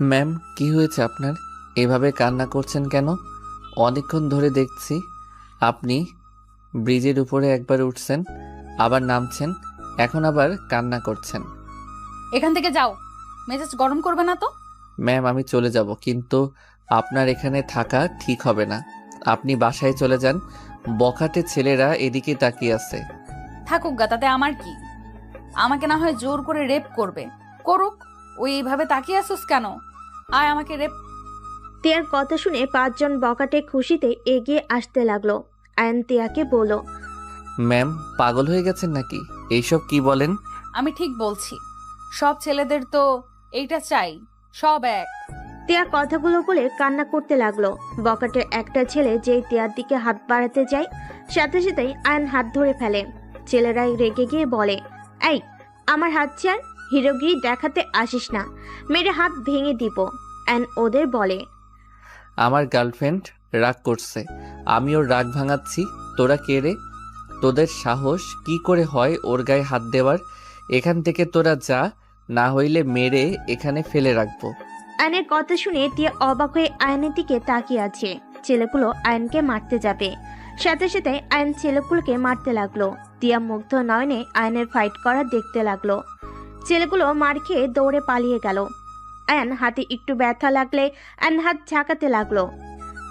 Ma'am, কি হয়েছে আপনার? এভাবে কান্না করছেন কেন? অনেকক্ষণ ধরে দেখছি আপনি ব্রিজের উপরে একবার উঠছেন, আবার নামছেন, এখন আবার কান্না করছেন। এখান থেকে যাও, মেজাজ গরম করবে না তো। ম্যাম, আমি চলে যাব, কিন্তু আপনার এখানে থাকা ঠিক হবে না। আপনি বাসায় চলে যান। বখাটে ছেলেরা এদিকে তাকিয়ে আছে। থাকুক গা, তাতে আমার কি? আমাকে না হয় জোর করে রেপ করবে, করুক। ওই এইভাবে তাকিয়ে আসুস কেন? আয় আমাকে রেপ। তিয়ার কথা শুনে পাঁচজন বকাটে খুশিতে এগিয়ে আসতে লাগলো। আয়ন তিয়াকে বলল, ম্যাম, পাগল হয়ে গেছেন নাকি? এইসব কি বলেন? আমি ঠিক বলছি, সব ছেলেদের তো এইটা চাই, সব এক। তিয়া কথাগুলো বলে কান্না করতে লাগলো। বকাটের একটা ছেলে যেই তিয়ার দিকে হাত বাড়াতে যায়, সাথে সাথেই আয়ন হাত ধরে ফেলে। ছেলেরাই রেগে গিয়ে বলে, এই আমার হাত ছাড়, হিরোগিরি দেখাতে আসিস না, মেরে হাত ভেঙে দিব। আয়ন ওদের বলে, আমার গার্লফ্রেন্ড রাগ করছে, আমি ওর রাগ ভাঙাচ্ছি। তোরা কে রে? তোদের সাহস কি করে হয় ওর গায়ে হাত দেওয়ার? এখান থেকে তোরা যা, না হইলে মেরে এখানে ফেলে রাখবো। আয়নের কথা শুনে তিয়া অবাক হয়ে আয়নের দিকে তাকিয়ে আছে। ছেলেগুলো আয়নকে মারতে যাবে, সাথে সাথে আয়ন ছেলেগুলোকে মারতে লাগলো। তিয়া মুগ্ধ নয়নে আয়নের ফাইট করা দেখতে লাগলো। ছেলেগুলো মার খেয়ে দৌড়ে পালিয়ে গেল। আয়ন হাতে একটু ব্যথা লাগলে আয়ন হাত ঝাঁকাতে লাগলো।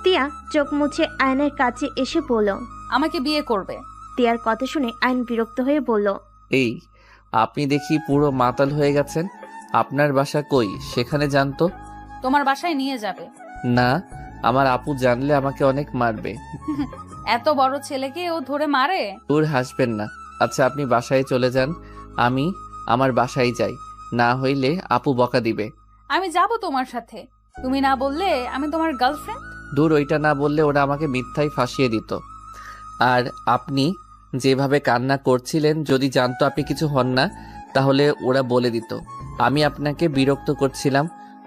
তিয়া চোখ মুছে আয়নের কাছে এসে বলল, আমাকে বিয়ে করবে। তিয়ার কথা শুনে আয়ন বিরক্ত হয়ে বলল, এই, আপনি দেখি পুরো মাতাল হয়ে গেছেন। আপনার বাসা কই? সেখানে যান তো। তোমার বাসায় নিয়ে যাবে। না, আমার আপু জানলে আমাকে অনেক মারবে। এত বড় ছেলেকে ও ধরে মারে? তোর হাসবেন না। আচ্ছা, আপনি বাসায় চলে যান, আমি আমার বাসায় যাই, না হইলে আপু বকা দিবে। আমি যাব তোমার সাথে, তুমি না বললে আমি তোমার গার্লফ্রেন্ড। দূর, ওইটা না বললে ওরা আমাকে মিথ্যায় ফাঁসিয়ে দিত। আর আপনি যেভাবে কান্না করছিলেন, যদি জানতো আপনি কিছু হন না, তাহলে ওরা বলে দিত আমি আপনাকে বিরক্ত করছিলাম।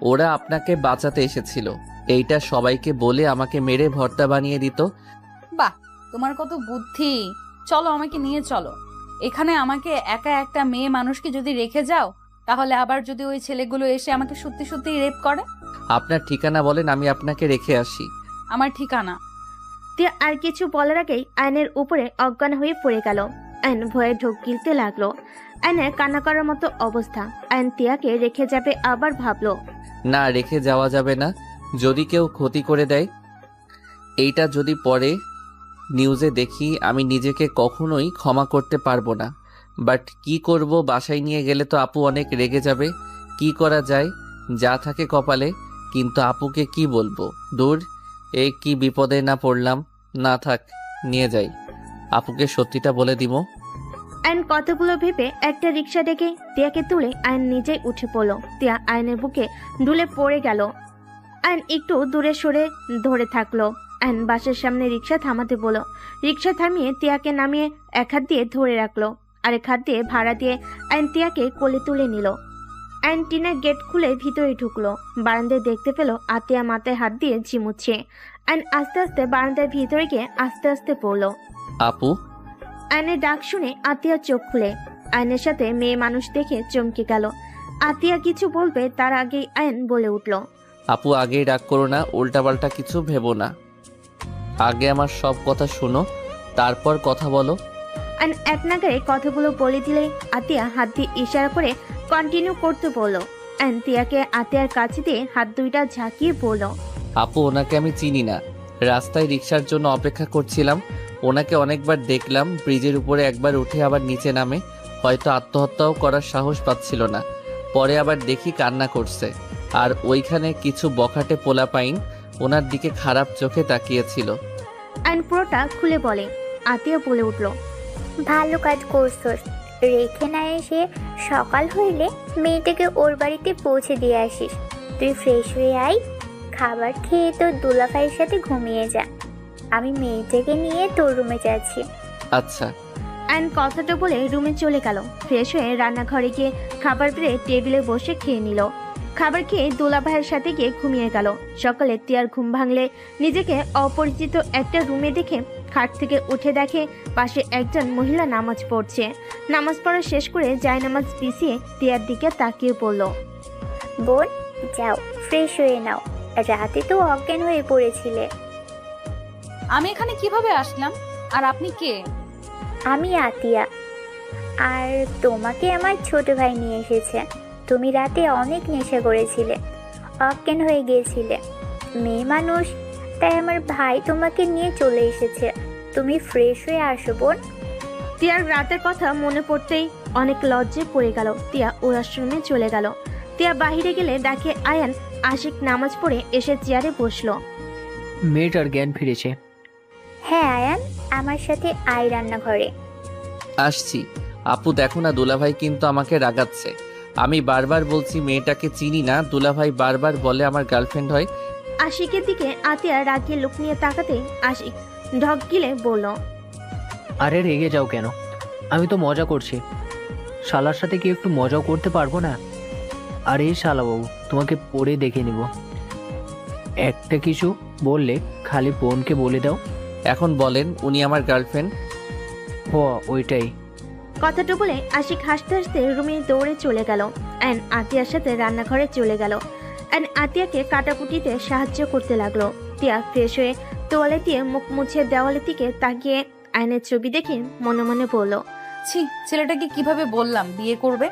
ওরা আপনাকে বাঁচাতে এসেছিল, এইটা সবাইকে বলে আমাকে মেরে ভর্তা বানিয়ে দিত। বাহ, তোমার কত বুদ্ধি। চলো, আমাকে নিয়ে চলো। এখানে আমাকে একা একটা মেয়ে মানুষকে যদি রেখে যাও, তাহলে আবার যদি ওই ছেলেগুলো এসে আমাকে সত্যি সত্যি রেপ করে। আপনার ঠিকানা বলেন, আমি আপনাকে রেখে আসি। আমার ঠিকানা? তিয়া আর কিছু বলার আগেই আয়নের উপরে অজ্ঞান হয়ে পড়ে গেল। আয়ন ভয়ে ঢোক গিলতে লাগলো। আয়নের কান্না করার মতো অবস্থা। আয়ন তিয়াকে রেখে যাবে, আবার ভাবলো, না, রেখে যাওয়া যাবে না। যদি কেউ ক্ষতি করে দেয়, এইটা যদি পরে নিউজে দেখি, আমি নিজেকে কখনোই ক্ষমা করতে পারবো না। বাট কি করব, বাসায় নিয়ে গেলে তো আপু অনেক রেগে যাবে। কি করা যায়? যা থাকে কপালে, কিন্তু আপুকে কি বলবো? দূর, এ কি বিপদে না পড়লাম। না থাক, নিয়ে যাই, আপুকে সত্যিটা বলে দিব। আয়ন কতগুলো ভেবে একটা রিক্সা ডেকে তিয়াকে তুলে আয়ন নিজেই উঠে পড়লো। তিয়া আয়নের বুকে ঢুলে পড়ে গেল। আয়ন একটু দূরে সরে ধরে থাকলো। আয়ন বাসের সামনে রিক্সা থামাতে বলল। রিক্সা থামিয়ে তিয়াকে নামিয়ে এক হাত দিয়ে ধরে রাখলো, আরেক হাত দিয়ে ভাড়া দিয়ে আয়ন তিয়াকে কোলে তুলে নিল। আয়ন টিনের গেট খুলে ভিতরে ঢুকলো। বারান্দায় দেখতে পেল আতিয়া মাথায় হাত দিয়ে ঝিমুচ্ছে। আয়ন আস্তে আস্তে বারান্দার ভিতরে গিয়ে আস্তে আস্তে পড়লো। আপু। আয়নের ডাক শুনে আতিয়া চোখ খুলে। আয়নের সাথে মেয়ে মানুষ দেখে চমকে গেল। আতিয়া কিছু বলবে তার আগেই আয়ন বলে উঠল, আপু, আগেই রাগ করো না, উল্টাপাল্টা কিছু ভেবো না। আগে আমার সব কথা শোনো, তারপর কথা বলো। আয়ন এক নাগারে কথাগুলো বলে দিলে আতিয়া হাত দিয়ে ইশারা করে কন্টিনিউ করতে বলল। আয়ন তিয়াকে আতিয়ার কাছে দিয়ে হাত দুইটা ঝাঁকিয়ে বলল, আপু, ওনাকে আমি চিনি না। রাস্তায় রিক্সার জন্য অপেক্ষা করছিলাম, ওনাকে অনেকবার দেখলাম, ব্রিজের উপরে একবার উঠে আবার নিচে নামে, হয়তো আত্মহত্যাও করার সাহস পাচ্ছিল না। পরে আবার দেখি কান্না করছে, আর ওইখানে কিছু বখাটে পোলাপাইন ওনার দিকে খারাপ চোখে তাকিয়েছিল। আয়ন পুরোটা খুলে বলে। আতিয়া বলে উঠল, ভালো কাজ করছস, রেখে না এসে সকাল হইলে মেয়েটাকে ওর বাড়িতে পৌঁছে দিয়ে আসিস। তুই ফ্রেশ হয়ে আয়, খাবার খেয়ে তোর দুলাভাইয়ের সাথে ঘুমিয়ে যা। আমি মেয়েটাকে নিয়ে তোর রুমে যাচ্ছি। আচ্ছা। আয়ন কথাটা বলে রুমে চলে গেল। ফ্রেশ হয়ে রান্নাঘরে গিয়ে খাবার বেড়ে টেবিলে বসে খেয়ে নিল। খাবার খেয়ে দোলা ভাইয়ের সাথে গিয়ে ঘুমিয়ে গেল। সকালে তিয়ার ঘুম ভাঙলে নিজেকে অপরিচিত একটা রুমে দেখে খাট থেকে উঠে দেখে পাশে একজন মহিলা নামাজ পড়ছে। নামাজ পড়া শেষ করে জায়নামাজ পিছিয়ে তিয়ার দিকে তাকিয়ে পড়ল। বোন, যাও ফ্রেশ হয়ে নাও, রাতে তো অজ্ঞান হয়ে পড়েছিলে। আমি এখানে কিভাবে আসলাম? আর আপনি কে? আমি আতিয়া, আর তোমাকে আমার ছোট ভাই নিয়ে এসেছে। তুমি রাতে অনেক নেশা করেছিলে, অজ্ঞান হয়ে গিয়েছিলে। মেয়ে মানুষ, তাই আমার ভাই তোমাকে নিয়ে চলে এসেছে। তুমি ফ্রেশ হয়ে আসো বোন। তিয়ার রাতের কথা মনে পড়তেই অনেক লজ্জায় পড়ে গেল। তিয়া ওয়াশরুমে চলে গেল। তিয়া বাহিরে গেলে দেখে আয়ান আশিক নামাজ পড়ে এসে চেয়ারে বসলো। মেয়েটার জ্ঞান ফিরেছে। হ্যাঁ আয়ান, আমার সাথে আয় রান্নাঘরে। আসছি। আপু দেখো না, দুলাভাই কিন্তু আমাকে রাগাচ্ছে। আমি বারবার বলছি মেয়েটাকে চিনি না, দুলাভাই বারবার বলে আমার গার্লফ্রেন্ড হয়। আশিকের দিকে আতিয়া রাগিয়ে লুক নিয়ে তাকাতে আশিক ঢক গিলে বলল, আরে রেগে যাও কেন? আমি তো মজা করছি। শালার সাথে কি একটু মজাও করতে পারবো না? আরে শালাবাবু, তোমাকে পরে দেখে নিব। একটা কিছু বললে খালি বোনকে বলে দাও। এখন বলেন উনি আমার গার্লফ্রেন্ড? হ, ওইটাই। কথাটা বলে আশিক হাসতে হাসতে রুমে দৌড়ে চলে গেল। অ্যান আতিয়ার সাথে রান্নাঘরে চলে গেল। অ্যান আতিয়াকে কাটাকুটিতে সাহায্য করতে লাগলো। তিয়া ফ্রেশ হয়ে তোয়ালে দিয়ে মুখ মুছে দেওয়ালের দিকে তাকিয়ে আয়নের ছবি দেখে মনে মনে বলল, ছি, ছেলেটাকে কিভাবে বললাম বিয়ে করবে?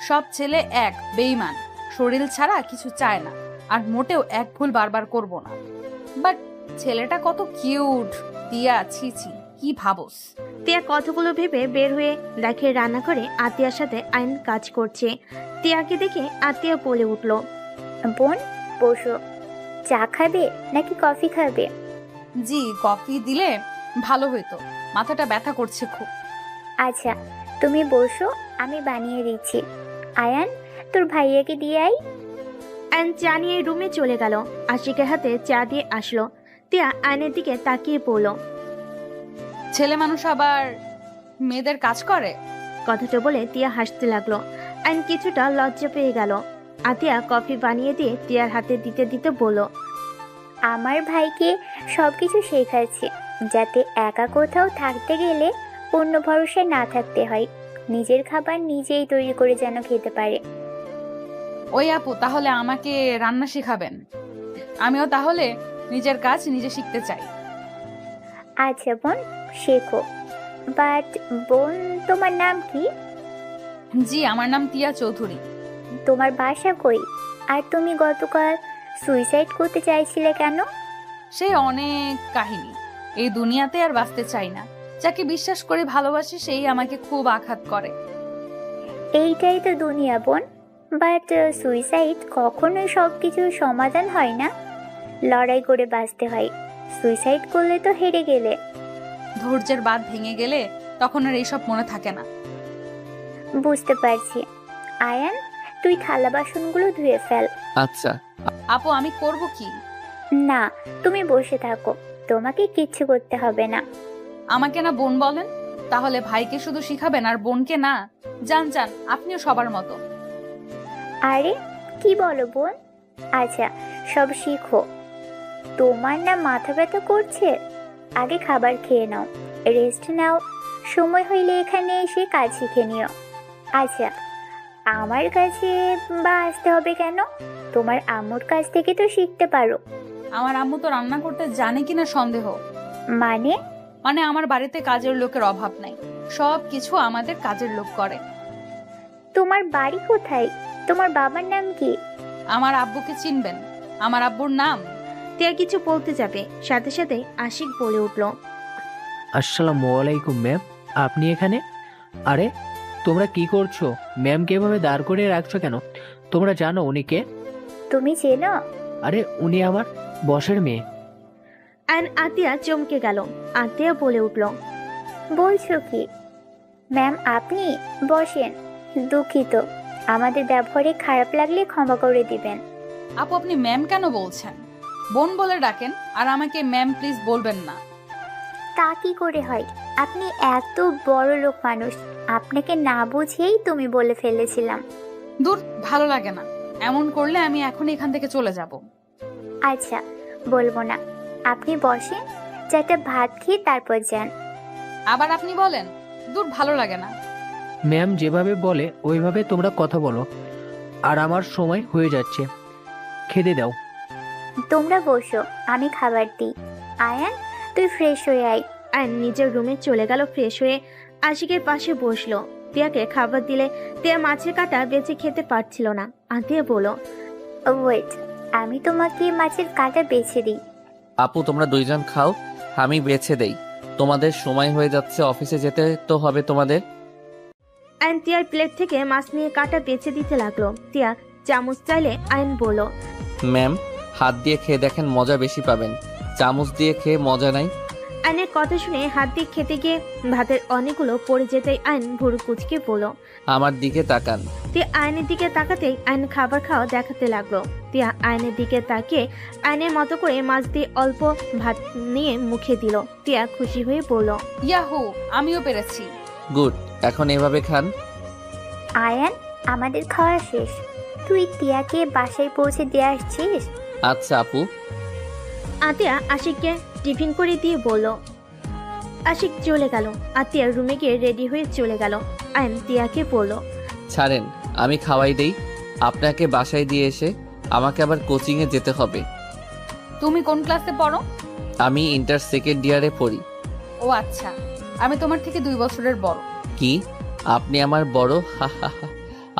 সব ছেলে এক বেঈমান, শরীর ছাড়া কিছু চায় না, আর মোটেও এক ভুল বারবার করব না। বাট ছেলেটা কত কিউট। দিয়া, ছি ছি, কি ভাবস? তিয়া কথাগুলো ভেবে বের হয়ে দেখে রান্নাঘরে আতিয়ার সাথে আইন কাজ করছে। তিয়াকে দেখে আতিয়া বলে উঠল, বোন বসো, চা খাবে নাকি কফি খাবে? জি, কফি দিলে ভালো হইতো, মাথাটা ব্যথা করছে খুব। আচ্ছা তুমি বসো, আমি বানিয়ে দিচ্ছি। আয়ান, তোর ভাইয়াকে দিয়ে আই। আইন চা নিয়ে রুমে চলে গেল। আশিকের হাতে চা দিয়ে আসলো। তিয়া আয়নের দিকে তাকিয়ে পড়ল। ছেলে মানুষ আবার মেয়েদের কাজ করে? কথাটা বলে তিয়া হাসতে লাগলো। আইন কিছুটা লজ্জা পেয়ে গেল। আতিয়া কফি বানিয়ে দিয়ে তিয়ার হাতে দিতে দিতে বলল, আমার ভাইকে সবকিছু শেখাচ্ছি, যাতে একা কোথাও থাকতে গেলে অন্য ভরসায় না থাকতে হয়। নিজের খাবার নিজেই তৈরি করে যেন খেতে পারে। ওই আপু, তাহলে আমাকে রান্না শেখাবেন? আমিও তাহলে নিজের কাজ নিজে শিখতে চাই। আচ্ছা বোন, শেখো। বাট বোন, তোমার নাম কি? জি, আমার নাম তিয়া চৌধুরী। তোমার বাসা কই? আর তুমি গতকাল সুইসাইড করতে চাইছিলে কেন? সে অনেক কাহিনী, এই দুনিয়াতে আর বাঁচতে চাই না। যাকে বিশ্বাস করে ভালোবাসি সেই আমাকে খুব আঘাত করে। এইটাই তো দুনিয়া বোন। বাট সুইসাইড কখনোই সব কিছুর সমাধান হয় না। লড়াই করে বাঁচতে হয়। সুইসাইড করলে তো হেরে গেলে। ধৈর্যের বাঁধ ভেঙে গেলে তখন আর এইসব মনে থাকে না। বুঝতে পারছি। আয়ান, তুই থালা বাসনগুলো ধুয়ে ফেল। আচ্ছা। আপু, আমি করব কি? না, তুমি বসে থাকো, তোমাকে কিচ্ছু করতে হবে না। আমাকে না বোন বলেন? তাহলে ভাইকে শুধু শিখাবেন আর বোনকে না? যান যান, আপনিও সবার মতো। আরে কি বলো বোন? আচ্ছা, সব শিখো। তোমার না মাথা ব্যথা করছে? আগে খাবার খেয়ে নাও, রেস্ট নাও। সময় হইলে এখানে এসে কাজ শিখে নিও। আচ্ছা, আমার কাছে বা আসতে হবে কেন? তোমার আম্মুর কাছ থেকে তো শিখতে পারো। আমার আম্মু তো রান্না করতে জানে কিনা সন্দেহ। মানে? মানে আমার বাড়িতে কাজের লোকের অভাব নাই, সব কিছু আমাদের কাজের লোক করে। তোমার বাড়ি কোথায়? তোমার বাবার নাম কি? আমার আব্বুকে চিনবেন? আমার আব্বুর নাম? তিয়া কিছু বলতে যাবে, সাথে সাথে আশিক বলে উঠল, আসসালামু আলাইকুম ম্যাম, আপনি এখানে? আরে তোমরা কি করছো? ম্যামকে এভাবে দাঁড় করিয়ে রাখছো কেন? তোমরা জানো উনি কে? তুমি চেনো? আরে উনি আমার বসের মেয়ে। আয়ন আতিয়া চমকে গেল। আতিয়া বলে উঠল, বলছো কি? ম্যাম আপনি বসেন। দুঃখিত, আমাদের ব্যবহারে খারাপ লাগলে ক্ষমা করে দিবেন। আপু, আপনি ম্যাম কেন বলছেন? বোন বলে ডাকেন, আর আমাকে ম্যাম প্লিজ বলবেন না। তা কি করে হয়? আপনি এত বড় লোক মানুষ, আপনাকে না বুঝেই তুমি বলে ফেলেছিলাম। দূর, ভালো লাগে না। এমন করলে আমি এখন এখান থেকে চলে যাব। আচ্ছা, বলবো না। আপনি বসেন, চারটা ভাত খেয়ে তারপর যান। আবার আপনি বলেন? দূর, ভালো লাগে না। ম্যাম যেভাবে বলে ওইভাবে তোমরা কথা বলো। আর আমার সময় হয়ে যাচ্ছে, খেতে দাও। তোমরা বসো, আমি খাবার দিই। আয়ান, তুই ফ্রেশ হয়ে আয়। আয়ন নিজের রুমে চলে গেল ফ্রেশ হয়ে আশিকের পাশে বসলো। তিয়াকে খাবার দিলে তিয়া মাছের কাঁটা বেছে খেতে পারছিল না। আতিয়া বলল, ওয়েট, আমি তোমাকে মাছের কাঁটা বেছে দিই। আপু তোমরা দুইজন খাও, আমি বেছে দেই। তোমাদের সময় হয়ে যাচ্ছে, অফিসে যেতে তো হবে তোমাদের। আয়ন তিয়ার প্লেট থেকে মাছ নিয়ে কাঁটা বেছে দিতে লাগলো। তিয়া চামচ চাইলে আয়ন বলল, ম্যাম, হাত দিয়ে খেয়ে দেখেন, মজা বেশি পাবেন। চামচ দিয়ে খেয়ে মজা নাই। আয়নের কথা শুনে হাত দিয়ে খেতে গিয়ে ভাতের অনেকগুলো পড়ে যেতেই আয়ন ভুরু কুচকে বলল। আমার দিকে তাকান। তিয়া আয়নের দিকে তাকাতেই আয়ন খাবার খাওয়া দেখাতে লাগলো। তিয়া আয়নের দিকে তাকিয়ে আয়নের মতো করে মাছ দিয়ে অল্প ভাত নিয়ে মুখে দিল। তিয়া খুশি হয়ে বলল, ইয়াহু, আমিও পেরেছি। গুড, এখন এভাবে খান। আয়ান, আমাদের খাওয়া শেষ। তুই টিয়াকে বাসায় পৌঁছে দিয়ে আসছিস? আচ্ছা আপু। আতিয়া আশিককে টিফিন করে দিয়ে বলল। আশিক চলে গেল। আতিয়ার রুমে গিয়ে রেডি হয়ে চলে গেল। আয়ন তিয়াকে বলল, ছাড়েন, আমি খাওয়াই দেই। আপনাকে বাসায় দিয়ে এসে আমাকে আবার কোচিংয়ে যেতে হবে। তুমি কোন ক্লাসে পড়ো? আমি ইন্টার সেকেন্ড ইয়ারে পড়ি। ও আচ্ছা, আমি তোমার থেকে 2 বছরের বড়। কি? আপনি আমার বড়? হা হা হা।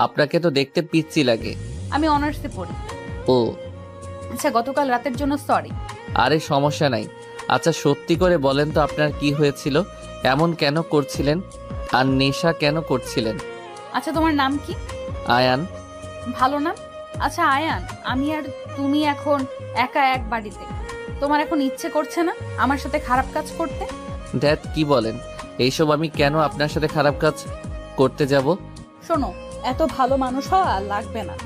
আপনাকে তো দেখতে পিচ্চি লাগে। আমি অনার্সে পড়ি। ও আচ্ছা, গতকাল রাতের জন্য সরি। আরে সমস্যা নাই। আচ্ছা সত্যি করে বলেন তো আপনার কি হয়েছিল? এমন কেন করছিলেন? আর নেশা কেন করছিলেন? আচ্ছা, তোমার নাম কি? আয়ান। ভালো নাম। আচ্ছা আয়ান, আমি আর তুমি এখন একা এক বাড়িতে। তোমার এখন ইচ্ছে করছে না আমার সাথে খারাপ কাজ করতে? ড্যাড কি বলেন? এইসব আমি কেন আপনার সাথে খারাপ কাজ করতে যাব? শোনো, এত ভালো মানুষ হওয়া লাগবে না।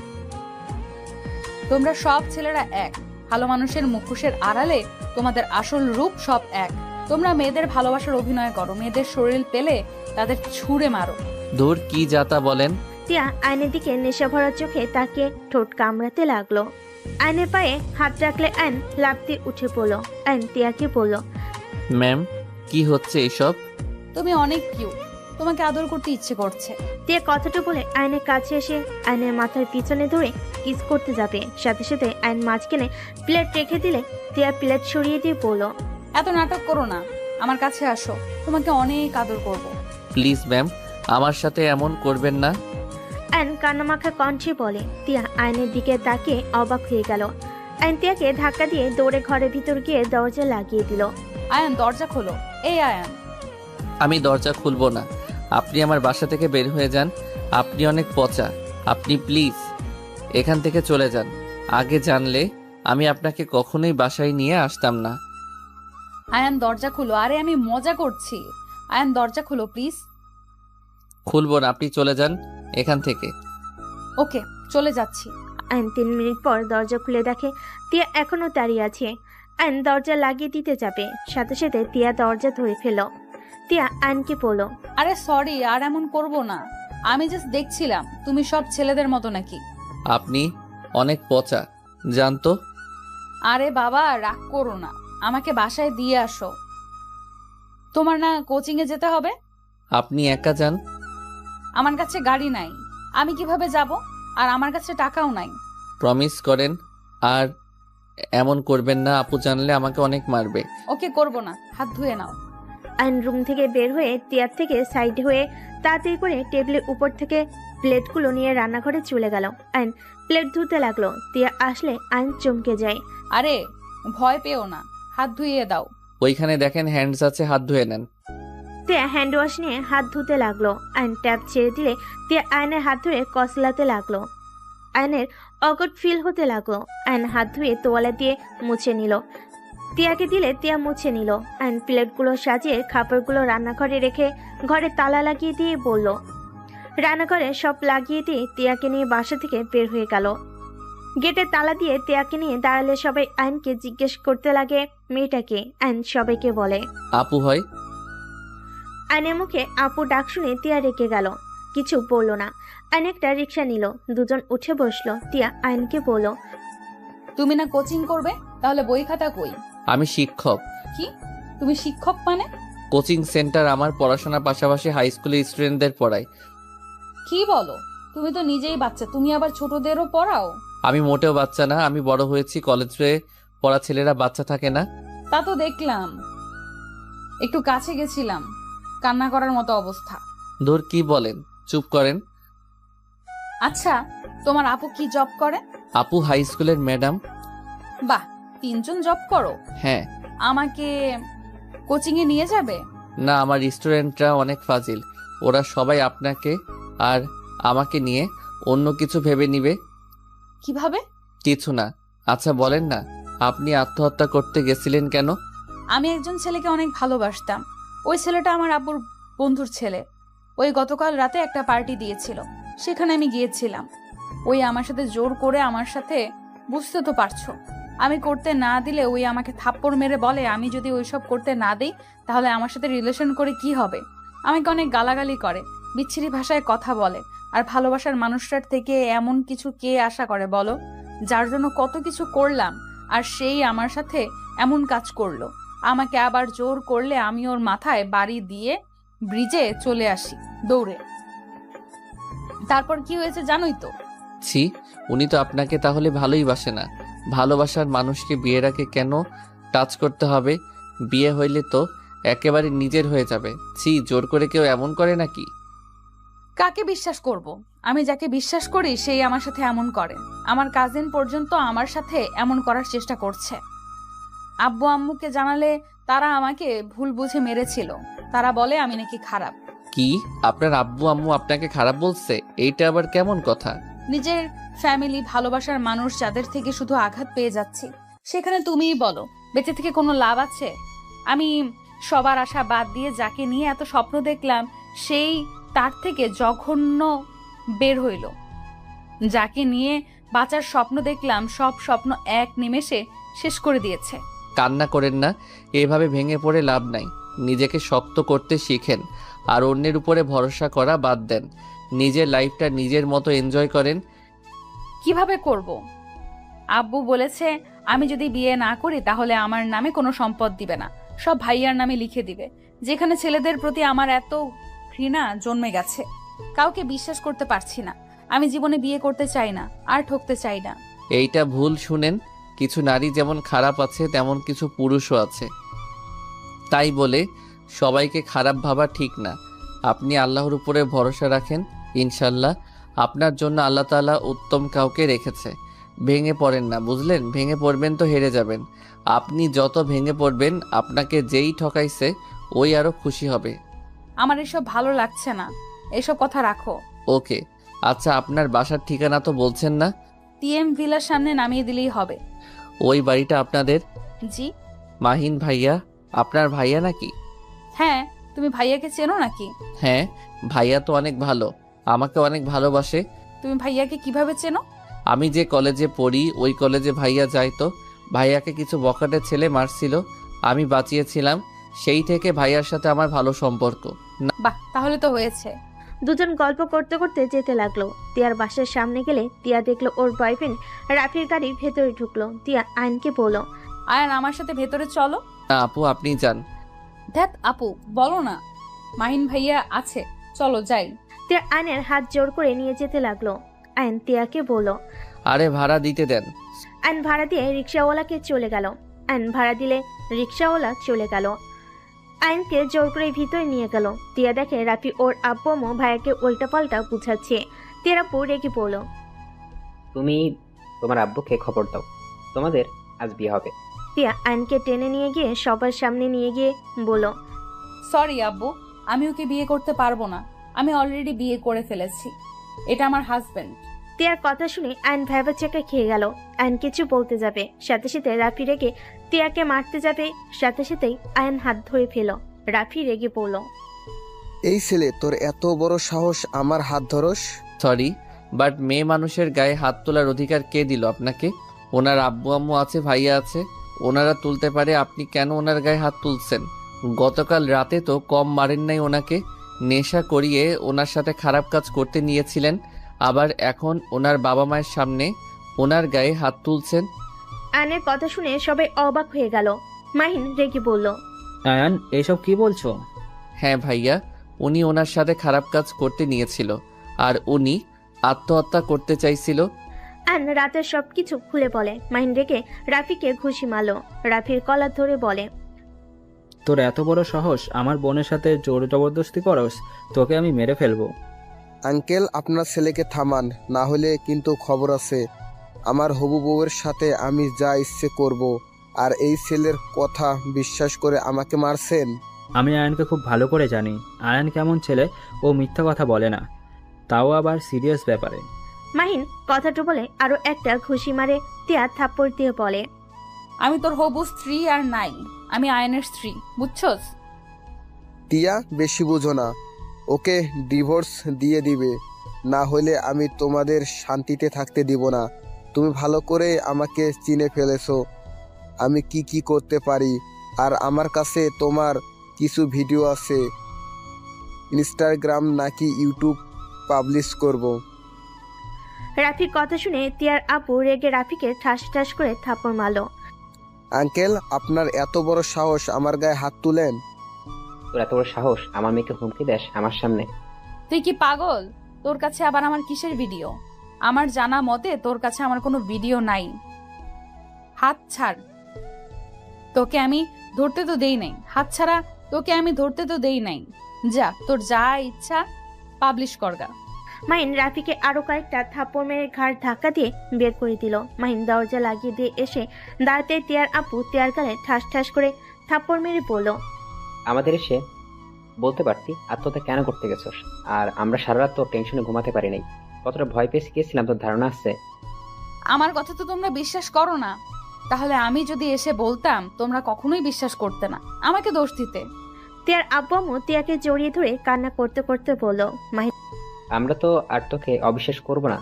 তোমরা সব ছেলেরা এক। ভালো মানুষের মুখোশের আড়ালে তোমাদের আসল রূপ সব এক। তোমরা মেয়েদের ভালোবাসার অভিনয় করো, মেয়েদের শরীর পেলে তাদের ছুঁড়ে মারো। দূর কি যাতা বলেন। তিয়া আয়নের দিকে নেশা ভরা চোখে তাকে ঠোঁট কামড়াতে লাগলো। আয়নের পায়ে হাত রাখলে আয়ন লাফ দিয়ে উঠে পড়লো। আয়ন তিয়াকে বলল, ম্যাম, কি হচ্ছে এসব? তুমি অনেক কিউট, তোমাকে আদর করতে ইচ্ছে করছে। তিয়া কথাটা বলে আয়নের কাছে এসে আয়নের মাথার পিছনে ধরে কিস করতে যাবে। সাথে সাথে আয়ন মাঝখানে প্লেট রেখে দিলে তিয়া প্লেট সরিয়ে দিয়ে বলল, এত নাটক করো না, আমার কাছে আসো, তোমাকে অনেক আদর করব। প্লিজ ম্যাম, আমার সাথে এমন করবেন না। আয়ন কান্নামাখা কণ্ঠে বলে। তিয়া আয়নের দিকে তাকিয়ে অবাক হয়ে গেল। আয়ন তিয়াকে ধাক্কা দিয়ে দৌড়ে ঘরের ভিতর গিয়ে দরজা লাগিয়ে দিল। আয়ান, দরজা খোলো। এই আয়ান। আমি দরজা খুলবো না। আপনি আমার বাসা থেকে বের হয়ে যান। আপনি অনেক পচা। আপনি প্লিজ এখান থেকে চলে যান। আগে জানলে আমি আপনাকে কখনোই বাসায় নিয়ে আসতাম না। আয়ান, দরজা খুলো। আরে আমি মজা করছি। আয়ান, দরজা খুলো প্লিজ। খুলবো না, আপনি চলে যান এখান থেকে। ওকে, চলে যাচ্ছি। আয়ন 3 মিনিট পর দরজা খুলে দেখে তিয়া এখনো দাঁড়িয়ে আছে। আয়ন দরজা লাগিয়ে দিতে যাবে, সাথে সাথে তিয়া দরজা ধরে ফেল। তিয়া আয়নকে বলল, আরে সরি, আর এমন করব না। আমি জাস্ট দেখছিলাম তুমি সব ছেলেদের মতো নাকি। আপনি অনেক পচা, জানতো। আরে বাবা, রাগ করো না, আমাকে বাসায় দিয়ে আসো। তোমার না কোচিং এ যেতে হবে? আপনি একা যান। আমার কাছে গাড়ি নাই, আমি কিভাবে যাব? আর আমার কাছে টাকাও নাই। প্রমিস করেন আর এমন করবেন না। আপু জানলে আমাকে অনেক মারবে। ওকে, করব না, হাত ধুয়ে নাও। আয়ন রুম থেকে বের হয়ে তিয়ার থেকে সাইড হয়ে তাড়াতাড়ি করে টেবিলের উপর থেকে প্লেটগুলো নিয়ে রান্নাঘরে চলে গেল। আয়ন প্লেট ধুতে লাগলো। তিয়া আসলে আয়ন চমকে যায়। আরে ভয় পেও না, হাত ধুইয়ে দাও। ওইখানে দেখেন হ্যান্ডস আছে, হাত ধুয়ে নেন। তিয়া হ্যান্ড ওয়াশ নিয়ে হাত ধুতে লাগলো। আয়ন ট্যাপ ছেড়ে দিলে তিয়া আয়নের হাত ধরে কসলাতে লাগলো। আয়নের অগট ফিল হতে লাগলো। আয়ন হাত ধুয়ে তোয়ালে দিয়ে মুছে নিল। তিয়াকে দিলে তিয়া মুছে নিল। আয়ন প্লেটগুলো সাজিয়ে খাবারগুলো রান্নাঘরে রেখে ঘরে তালা লাগিয়ে দিয়ে বলল। রান্নাঘরে সব লাগিয়ে দিয়ে তিয়াকে নিয়ে বাসা থেকে বের হয়ে গেল। গেটে তালা দিয়ে তিয়াকে নিয়ে দাঁড়ালে সবাই আয়নকে জিজ্ঞেস করতে লাগে মেয়েটাকে। আয়ন সবাইকে বলে। আপু হয়। আয়নের মুখে আপু ডাক শুনে তিয়া রেগে গেল, কিছু বলল না। আয়ন একটা রিক্সা নিল, দুজন উঠে বসলো। তিয়া আয়নকে বলল, তুমি না কোচিং করবে, তাহলে বই খাতা কই? আমি শিক্ষক। কি? তুমি শিক্ষক মানে? কোচিং সেন্টার আমার পড়াশোনার পাশাপাশি হাই স্কুলের স্টুডেন্টদের পড়াই। কি বলো? তুমি তো নিজেই বাচ্চা, তুমি আবার ছোটদেরও পড়াও? আমি মোটেও বাচ্চা না, আমি বড় হয়েছি। কলেজে পড়া ছেলেরা বাচ্চা থাকে না। তা তো দেখলাম, একটু কাছে গেছিলাম, কান্না করার মতো অবস্থা। ধুর, কি বলেন, চুপ করেন। আচ্ছা, তোমার আপু কি জব করে? আপু হাই স্কুলের ম্যাডাম। বাহ, 3 জন জব করো। হ্যাঁ। আমাকে কোচিং এ নিয়ে যাবে? না, আমার স্টুডেন্টরা অনেক ফাজিল। ওরা সবাই আপনাকে আর আমাকে নিয়ে অন্য কিছু ভেবে নিবে। কিভাবে? কিছু না। আচ্ছা বলেন না, আপনি আত্মহত্যা করতে গেছিলেন কেন? আমি একজন ছেলেকে অনেক ভালোবাসতাম। ওই ছেলেটা আমার আব্বুর বন্ধুর ছেলে। ওই গতকাল রাতে একটা পার্টি দিয়েছিল, সেখানে আমি গিয়েছিলাম। ওই আমার সাথে জোর করে আমার সাথে, বুঝতে তো পারছো, আমি করতে না দিলে ওই আমাকে থাপ্পড় মেরে বলে আমি যদি ওইসব করতে না দিই তাহলে আমার সাথে রিলেশন করে কি হবে। আমাকে অনেক গালাগালি করে, বিচ্ছিরি ভাষায় কথা বলে। আর ভালোবাসার মানুষটার থেকে এমন কিছু কে আশা করে বলো, যার জন্য কত কিছু করলাম, আর সেই আমার সাথে এমন কাজ করলো। আমাকে আবার জোর করলে আমি ওর মাথায় বাড়ি দিয়ে ব্রিজে চলে আসি দৌড়ে। তারপর কি হয়েছে জানোই তো। ছি, উনি তো আপনাকে তাহলে ভালোই বাসে না। ভালোবাসার মানুষকে বিয়ের আগে কেন টাচ করতে হবে? বিয়ে হইলে তো একেবারে নিজের হয়ে যাবে। ছি, জোর করে কেউ এমন করে নাকি? কাকে বিশ্বাস করব? আমি যাকে বিশ্বাস করি সেই আমার সাথে এমন করে। আমার কাজিন পর্যন্ত আমার সাথে এমন করার চেষ্টা করছে। আব্বু আম্মুকে জানালে তারা আমাকে ভুল বুঝে মেরেছিল। তারা বলে আমি নাকি খারাপ। কি, আপনার আব্বু আম্মু আপনাকে খারাপ বলছে? এইটা আবার কেমন কথা? নিজের ফ্যামিলি, ভালোবাসার মানুষ যাদের থেকে শুধু আঘাত পেয়ে যাচ্ছি, সেখানে তুমিই বলো বেঁচে থেকে কোনো লাভ আছে? আমি সবার আশা বাদ দিয়ে যাকে নিয়ে এত স্বপ্ন দেখলাম, সেই তার থেকে জঘন্য বের হইল। যাকে নিয়ে বাঁচার স্বপ্ন দেখলাম, সব স্বপ্ন এক নিমেষে শেষ করে দিয়েছে। কান্না করেন না, এভাবে ভেঙে পড়ে লাভ নাই। নিজেকে শক্ত করতে শিখেন আর অন্যের উপরে ভরসা করা বাদ দেন। নিজের লাইফটা নিজের মতো এনজয় করেন। কিভাবে করব? আব্বু বলেছে আমি যদি বিয়ে না করি তাহলে আমার নামে কোনো সম্পদ দিবে না, সব ভাইয়ার নামে লিখে দিবে। যেখানে ছেলেদের প্রতি আমার এত ঘৃণা জন্মে গেছে, কাউকে বিশ্বাস করতে পারছি না। আমি জীবনে বিয়ে করতে চাই না, আর ঠকতে চাই না। এইটা ভুল শুনেন। কিছু নারী যেমন খারাপ আছে তেমন কিছু পুরুষও আছে। তাই বলে সবাইকে খারাপ ভাবা ঠিক না। আপনি আল্লাহর উপরে ভরসা রাখেন, ইনশাল্লাহ আপনার জন্য আল্লাহ তাআলা উত্তম কাউকে রেখেছে। ভেঙে পড়েন না, বুঝলেন? ভেঙে পড়বেন তো হেরে যাবেন। আপনি যত ভেঙে পড়বেন আপনাকে যেই ঠকাইছে ওই আরো খুশি হবে। আমার এসব ভালো লাগছে না, এসব কথা রাখো। ওকে, আচ্ছা আপনার বাসার ঠিকানা তো বলছেন না? টিএম ভিলার সামনে নামিয়ে দিলেই হবে। ওই বাড়িটা আপনাদের? জি। মাহিন ভাইয়া আপনার ভাইয়া নাকি? হ্যাঁ, তুমি ভাইয়াকে চেনো নাকি? হ্যাঁ, ভাইয়া তো অনেক ভালো, আমাকে অনেক ভালোবাসে। তুমি ভাইয়াকে কিভাবে চেনো? আমি যে কলেজে পড়ি ওই কলেজে ভাইয়া যাইতো। ভাইয়াকে কিছু বখাটে ছেলে মারছিল, আমি বাঁচিয়েছিলাম। সেই থেকে ভাইয়ার সাথে আমার ভালো সম্পর্ক। বাহ, তাহলে তো হয়েছে। দুজন গল্প করতে করতে যেতে লাগলো। তিয়ার বাসার সামনে গেলে তিয়া দেখলো ওর বয়ফ্রেন্ড রাফির গাড়ি ভেতরে ঢুকলো। তিয়া আয়নকে বলল, আয়ান আমার সাথে ভেতরে চলো। না আপু, আপনি যান। ধ্যাত আপু, বলো না, মাহিন ভাইয়া আছে, চলো যাই। তিয়া আয়নের হাত জোর করে নিয়ে যেতে লাগলো। আয়ন তিয়াকে বলল। আরে ভাড়া দিতে দেন। আয়ন ভাড়া দিয়ে রিক্সাওয়ালাকে চলে গেল। আয়ন ভাড়া দিলে রিক্সাওয়ালা চলে গেল। আয়নকে জোর করে ভিতরে নিয়ে গেল। তিয়া দেখে রাফি ওর আব্বু আম্মু ভাইয়াকে উল্টাপাল্টা বুঝাচ্ছে। তিয়ার আপু রেগে পড়ল। তুমি তোমার আব্বুকে খবর দাও, তোমাদের আজ বিয়ে হবে। তিয়া আয়নকে টেনে নিয়ে গিয়ে সবার সামনে নিয়ে গিয়ে বলল, সরি আব্বু, আমি ওকে বিয়ে করতে পারবো না। আমি অলরেডি বিয়ে করে ফেলেছি, এটা আমার হাজবেন্ড। তিয়ার কথা শুনে আয়ন ভেবা চেকা খেয়ে গেল। আয়ন কিছু বলতে যাবে, সাথে সাথে রাফি রেগে তিয়াকে মারতে যাবে। সাথে সাথেই আয়ন হাত ধরে ফেল। রাফি রেগে পড়ল। এই ছেলে, তোর এত বড় সাহস আমার হাত ধরস? সরি, বাট মেয়ে মানুষের গায়ে হাত তোলার অধিকার কে দিল আপনাকে? ওনার আব্বু আম্মু আছে, ভাইয়া আছে, ওনারা তুলতে পারে, আপনি কেন ওনার গায়ে হাত তুলছেন? গতকাল রাতে তো কম মারেন নাই ওনাকে। নেশা করিয়ে ওনার সাথে খারাপ কাজ করতে নিয়েছিলেন, আবার এখন ওনার বাবা মায়ের সামনে ওনার গায়ে হাত তুলছেন। আয়নের কথা শুনে সবাই অবাক হয়ে গেল। মাহিন রেগে বলল, আয়ান, এসব কি বলছো? হ্যাঁ ভাইয়া, উনি ওনার সাথে খারাপ কাজ করতে নিয়েছিল আর উনি আত্মহত্যা করতে চাইছিল। আয়ন রাতের সবকিছু খুলে বলে। মাহিন রেগে রাফিকে ঘুষি মারলো। রাফির কলার ধরে বলে, তোর এত বড় সাহস আমার বোনের সাথে জোর জবরদস্তি করস, তোকে আমি মেরে ফেলবো। আঙ্কেল, আপনার ছেলেকে থামান, না হলে কিন্তু খবর আছে। আমার হবু বউয়ের সাথে আমি যা ইচ্ছে করব। আর এই ছেলের কথা বিশ্বাস করে আমাকে মারছেন। আমি আয়নকে খুব ভালো করে জানি। আয়ন কেমন ছেলে, ও মিথ্যা কথা বলে না, তাও আবার সিরিয়াস ব্যাপারে। মাহিন কথাটা বলে আরো একটা ঘুষি মারে। তিয়া থাপ্পড় দিয়ে বলে, আমি তোর হবু স্ত্রী আর নাই, আমি আয়নের স্ত্রী, বুঝছস? টিয়া, বেশি বুঝো না। ওকে ডিভোর্স দিয়ে দিবে, না হলে আমি তোমাদের শান্তিতে থাকতে দিব না। তুমি ভালো করে আমাকে চিনে ফেলেছো, আমি কি কি করতে পারি। আর আমার কাছে তোমার কিছু ভিডিও আছে, ইনস্টাগ্রাম নাকি ইউটিউব পাবলিশ করব। রাফির কথা শুনে তিয়ার আপু রেগে রাফিকে ঠাস ঠাস করে থাপ্পড় মারলো। আঙ্কেল, আপনার এত বড় সাহস আমার গায়ে হাত তুলেন? তোর এত বড় সাহস আমার মেয়েকে হুমকি দেস আমার সামনে? তুই কি পাগল? তোর কাছে আবার আমার কিসের ভিডিও? আমার জানা মতে তোর কাছে আমার কোনো ভিডিও নাই। হাত ছাড়, তোকে আমি ধরতে তো দেই নাই। হাত ছাড়া, তোকে আমি ধরতে তো দেই নাই। যা, তোর যা ইচ্ছা পাবলিশ করগা। মাহিন রাফিকে আরো কয়েকটা থাপ্পড় মেরে ঘাড় ধাক্কা দিয়ে বের করে দিল। মাহিন দরজা লাগিয়ে দিয়ে এসে দাঁড়াতে তিয়ার আপু তিয়ার গালে ঠাস ঠাস করে থাপ্পড় মেরে বলল, আমাদের এসে বলতে পারতি আত্মহত্যা কেন করতে গেছস। আর আমরা সারা রাত তো টেনশনে ঘুমাতে পারি নাই। কতটা ভয় পেয়ে গিয়েছিলাম তোর ধারণা আছে? আমার কথা তো তোমরা বিশ্বাস করো না। তাহলে আমি যদি এসে বলতাম তোমরা কখনোই বিশ্বাস করতে না, আমাকে দোষ দিতে। তিয়ার আব্বু আম্মু তিয়াকে জড়িয়ে ধরে কান্না করতে করতে বলল, মাহিন আমরা তো আর তোকে অবিশ্বাস করব না,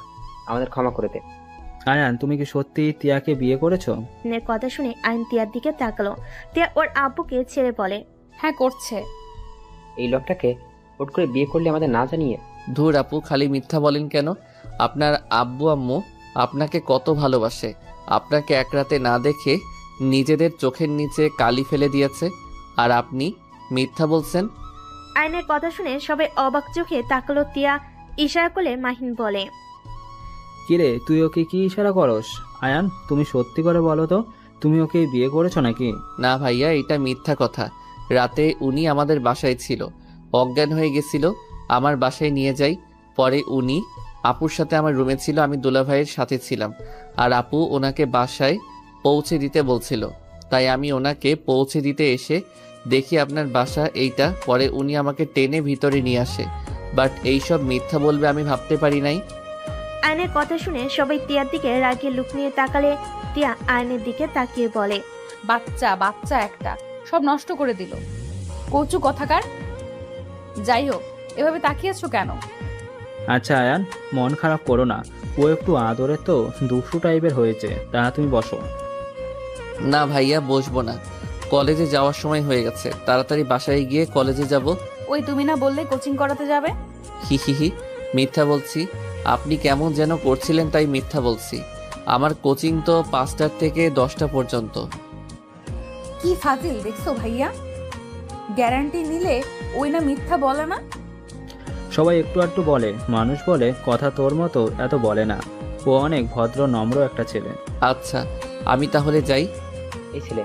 আমাদের ক্ষমা করে দে। আয়ান, তুমি কি সত্যি তিয়াকে বিয়ে করেছো? এর কথা শুনে আইন তিয়ার দিকে তাকালো। তিয়া ওর আব্বুকে ছেড়ে বলে, হ্যাঁ করছে। এই লোকটাকে হুট করে বিয়ে করলে আমাদের না জানিয়ে? ধুর আপু, খালি মিথ্যা বলেন কেন? আপনার আব্বু আম্মু আপনাকে কত ভালোবাসে। আপনাকে এক রাতে না দেখে নিজেদের চোখের নিচে কালি ফেলে দিয়েছে, আর আপনি মিথ্যা বলছেন। আইনের কথা শুনে সবাই অবাক চোখে তাকালো। তিয়া ইশারা করলে মাহিন বলে, কিরে, তুই ওকে কি ইশারা করস? আয়ান, তুমি সত্যি করে বলো তো, তুমি ওকে বিয়ে করেছো নাকি? না ভাইয়া, এটা মিথ্যা কথা। রাতে উনি আমাদের বাসায় ছিল, অজ্ঞান হয়ে গেছিল, আমার বাসায় নিয়ে যাই। পরে উনি আপুর সাথে আমার রুমে ছিল, আমি দুলাভাইয়ের সাথে ছিলাম। আর আপু ওনাকে বাসায় পৌঁছে দিতে বলছিল, তাই আমি ওনাকে পৌঁছে দিতে এসে দেখি আপনার বাসা এইটা। পরে উনি আমাকে টেনে ভিতরে নিয়ে আসে, বাট এইসব মিথ্যা বলবে আমি ভাবতে পারি নাই। আইনের কথা শুনে সবাই তিয়ার দিকে রাগিয়ে লুক নিয়ে তাকালে তিয়া আইনের দিকে তাকিয়ে বলে, বাচ্চা বাচ্চা একটা, সব নষ্ট করে দিল। কচু কথাকার। যাই হোক, এভাবে তাকিয়েছো কেন? আচ্ছা আয়ান, মন খারাপ করো না, ও একটু আদরে তো দুষ্টু টাইপের হয়েছে, তা তুমি বসো। না ভাইয়া, বসবো না, কলেজে যাওয়ার সময় হয়ে গেছে। তাড়াতাড়ি বাসায় গিয়ে কলেজে যাব। ওই তুমি না বললে কোচিং করাতে যাবে? হি হি হি, মিথ্যা বলছি। আপনি কেমন যেন করছিলেন তাই মিথ্যা বলছি। আমার কোচিং তো 5টা থেকে 10টা পর্যন্ত। কি ফাজিল দেখছো ভাইয়া, গ্যারান্টি নিলে ওই না মিথ্যা বলে না। সবাই একটু একটু বলে, মানুষ বলে, কথা তোর মতো এত বলে না। ও অনেক ভদ্র নম্র একটা ছেলে। আচ্ছা, আমি তাহলে যাই। এই ছেলে,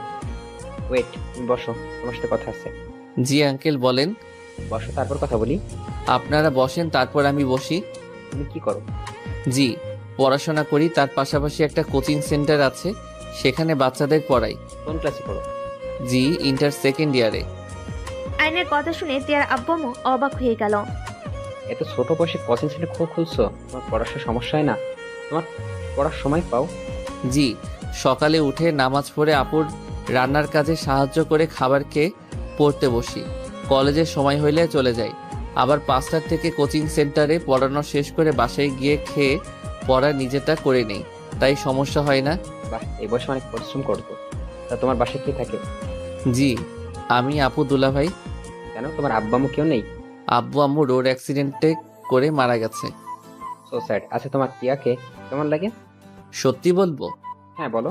ওয়েট, তুমি বসো, তোমার সাথে কথা আছে। জি আঙ্কেল, বলেন। বসো, তারপর কথা বলি। আপনারা বসেন, তারপর আমি বসি। তুমি কি করো? জি, পড়াশোনা করি, তার পাশাপাশি একটা কোচিং সেন্টার আছে, সেখানে বাচ্চাদের পড়াই। কোন ক্লাসে পড়ো? জি, ইন্টার 2nd ইয়ারে। আইনের কথা শুনে তিয়ার আব্বু আম্মু অবাক হয়ে গেল। এত ছোট বয়সে কোচিং সেন্টার খুলছো? তোমার পড়াশোনার সমস্যা হয় না? তোমার পড়ার সময় পাও? জি, সকালে উঠে নামাজ পড়ে আপুর রান্নার কাজে সাহায্য করে খাবার খেয়ে পড়তে বসি। কলেজের সময় হইলে চলে যাই। আবার 5টার থেকে কোচিং সেন্টারে পড়ানো শেষ করে বাসায় গিয়ে খেয়ে পড়া নিজেটা করে নেই, তাই সমস্যা হয় না। বাহ, এই বয়সে অনেক পরিশ্রম করতো। তা তোমার বাসায় কে থাকে? জি, আমি, আপু, দুলাভাই। কেন, তোমার আব্বা আম্মু কেউ নেই? আব্বু আম্মু রোড অ্যাক্সিডেন্টে করে মারা গেছে। So sad. আচ্ছা, তোমার টিয়াকে কেমন লাগে? সত্যি বলবো? হ্যাঁ বলো।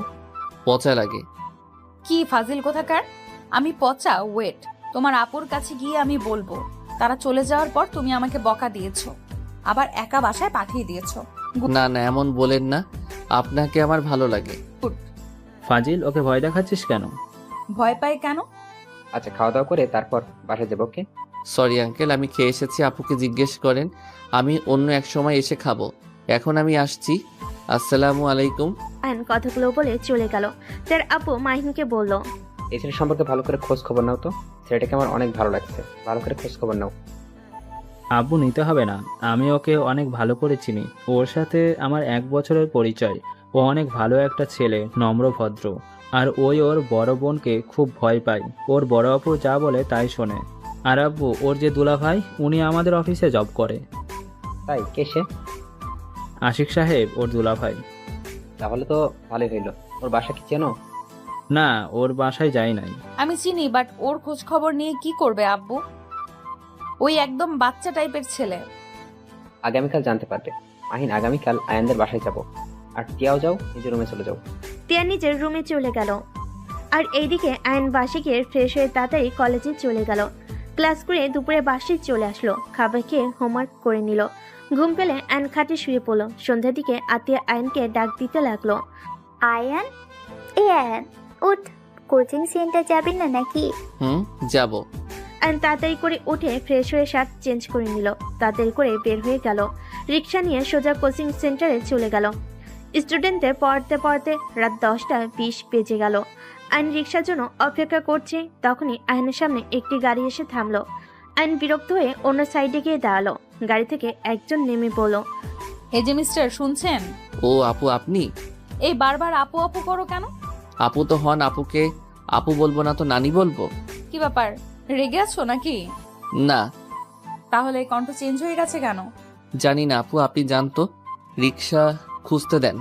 পচা লাগে। কি ফাজিল কোথাকার, আমি পচা? ওয়েট, তোমার আপুর কাছে গিয়ে আমি বলবো। তারা চলে যাওয়ার পর তুমি আমাকে বকা দিয়েছো, আবার একা বাসায় পাঠিয়ে দিয়েছো। না না, এমন বলেন না। আপনাকে আমার ভালো লাগে। ফাজিল, ওকে ভয় দেখাচ্ছিস কেন? ভয় পাই কেন? আচ্ছা, খাওয়া দাওয়া করে তারপর বাসায় যাবো, ওকে? সরি আঙ্কেল, আমি খেয়ে এসেছি, আপুকে জিজ্ঞেস করেন, আমি অন্য এক সময় এসে খাবো। এখন আমি আসছি, আসসালামু আলাইকুম। আয়ন কথাগুলো বলে চলে গেল। তার আপু মাহিনকে বলল, এই ছেলের সম্পর্কে ভালো করে খোঁজ খবর নাও তো। ছেলেটাকে আমার অনেক ভালো লাগছে, ভালো করে খোঁজ খবর নাও। আব্বু, নিতে হবে না, আমি ওকে অনেক ভালো করে চিনি। ওর সাথে আমার 1 বছরের পরিচয়। ও অনেক ভালো একটা ছেলে, নম্র ভদ্র। আর ওর বড় বোনকে খুব ভয় পায়। ওর বড় আপু যা বলে তাই শোনে। আর আব্বু, ওর যে দুলাভাই, উনি আমাদের অফিসে জব করে। তাই? কে সে? আশিক সাহেব ওর দুলাভাই। তাহলে তো ভালোই হইলো। ওর বাসা কি চেনো? না, ওর বাসায় যাই নাই। আমি চিনি, বাট ওর খোঁজ খবর নিয়ে কি করবে আব্বু? ওই একদম বাচ্চা টাইপের ছেলে। আগামীকাল জানতে পারবে। মাহিন, আগামীকাল আয়ানদের বাসায় যাব। আর টিয়াও যাও, নিজের রুমে চলে যাও। টিয়া নিজের রুমে চলে গেল। আর এইদিকে আয়ন বাসে গিয়ে ফ্রেশ হয়ে তাড়াতাড়ি কলেজে চলে গেল। ক্লাস করে দুপুরে বাসে চলে আসলো। খাবার খেয়ে হোমওয়ার্ক করে নিল। ঘুম পেলে আয়ন খাটে শুয়ে পড়লো। সন্ধ্যার দিকে আতিয়া আয়নকে ডাক দিতে লাগলো। আয়ান, এ আয়ান, উঠ, কোচিং সেন্টার যাবি না নাকি? যাব। আয়ন তাড়াতাড়ি করে উঠে ফ্রেশ হয়ে শার্ট চেঞ্জ করে নিল। তাড়াতাড়ি করে বের হয়ে গেল। রিক্সা নিয়ে সোজা কোচিং সেন্টারে চলে গেল। স্টুডেন্টদের পড়তে পড়তে রাত 10:20 বেজে গেল। আয়ন রিক্সার জন্য অপেক্ষা করছে। তখনই আয়নের সামনে একটি গাড়ি এসে থামলো। আয়ন বিরক্ত হয়ে অন্য সাইডে গিয়ে দাঁড়ালো। গাড়ি থেকে একজন নেমে পড়লো। এই যে মিস্টার, শুনছেন? ও আপু, আপনি? এই বারবার আপু আপু করো কেন? আপু তো হন, আপুকে আপু বলবো না তো নানি বলবো? কি ব্যাপার, রেগে আছো নাকি? না, তাহলে কণ্ঠ চেঞ্জ হয়ে গেছে কেন? জানি না আপু, আপনি জানতো। রিক্সা খুঁজতে দেন।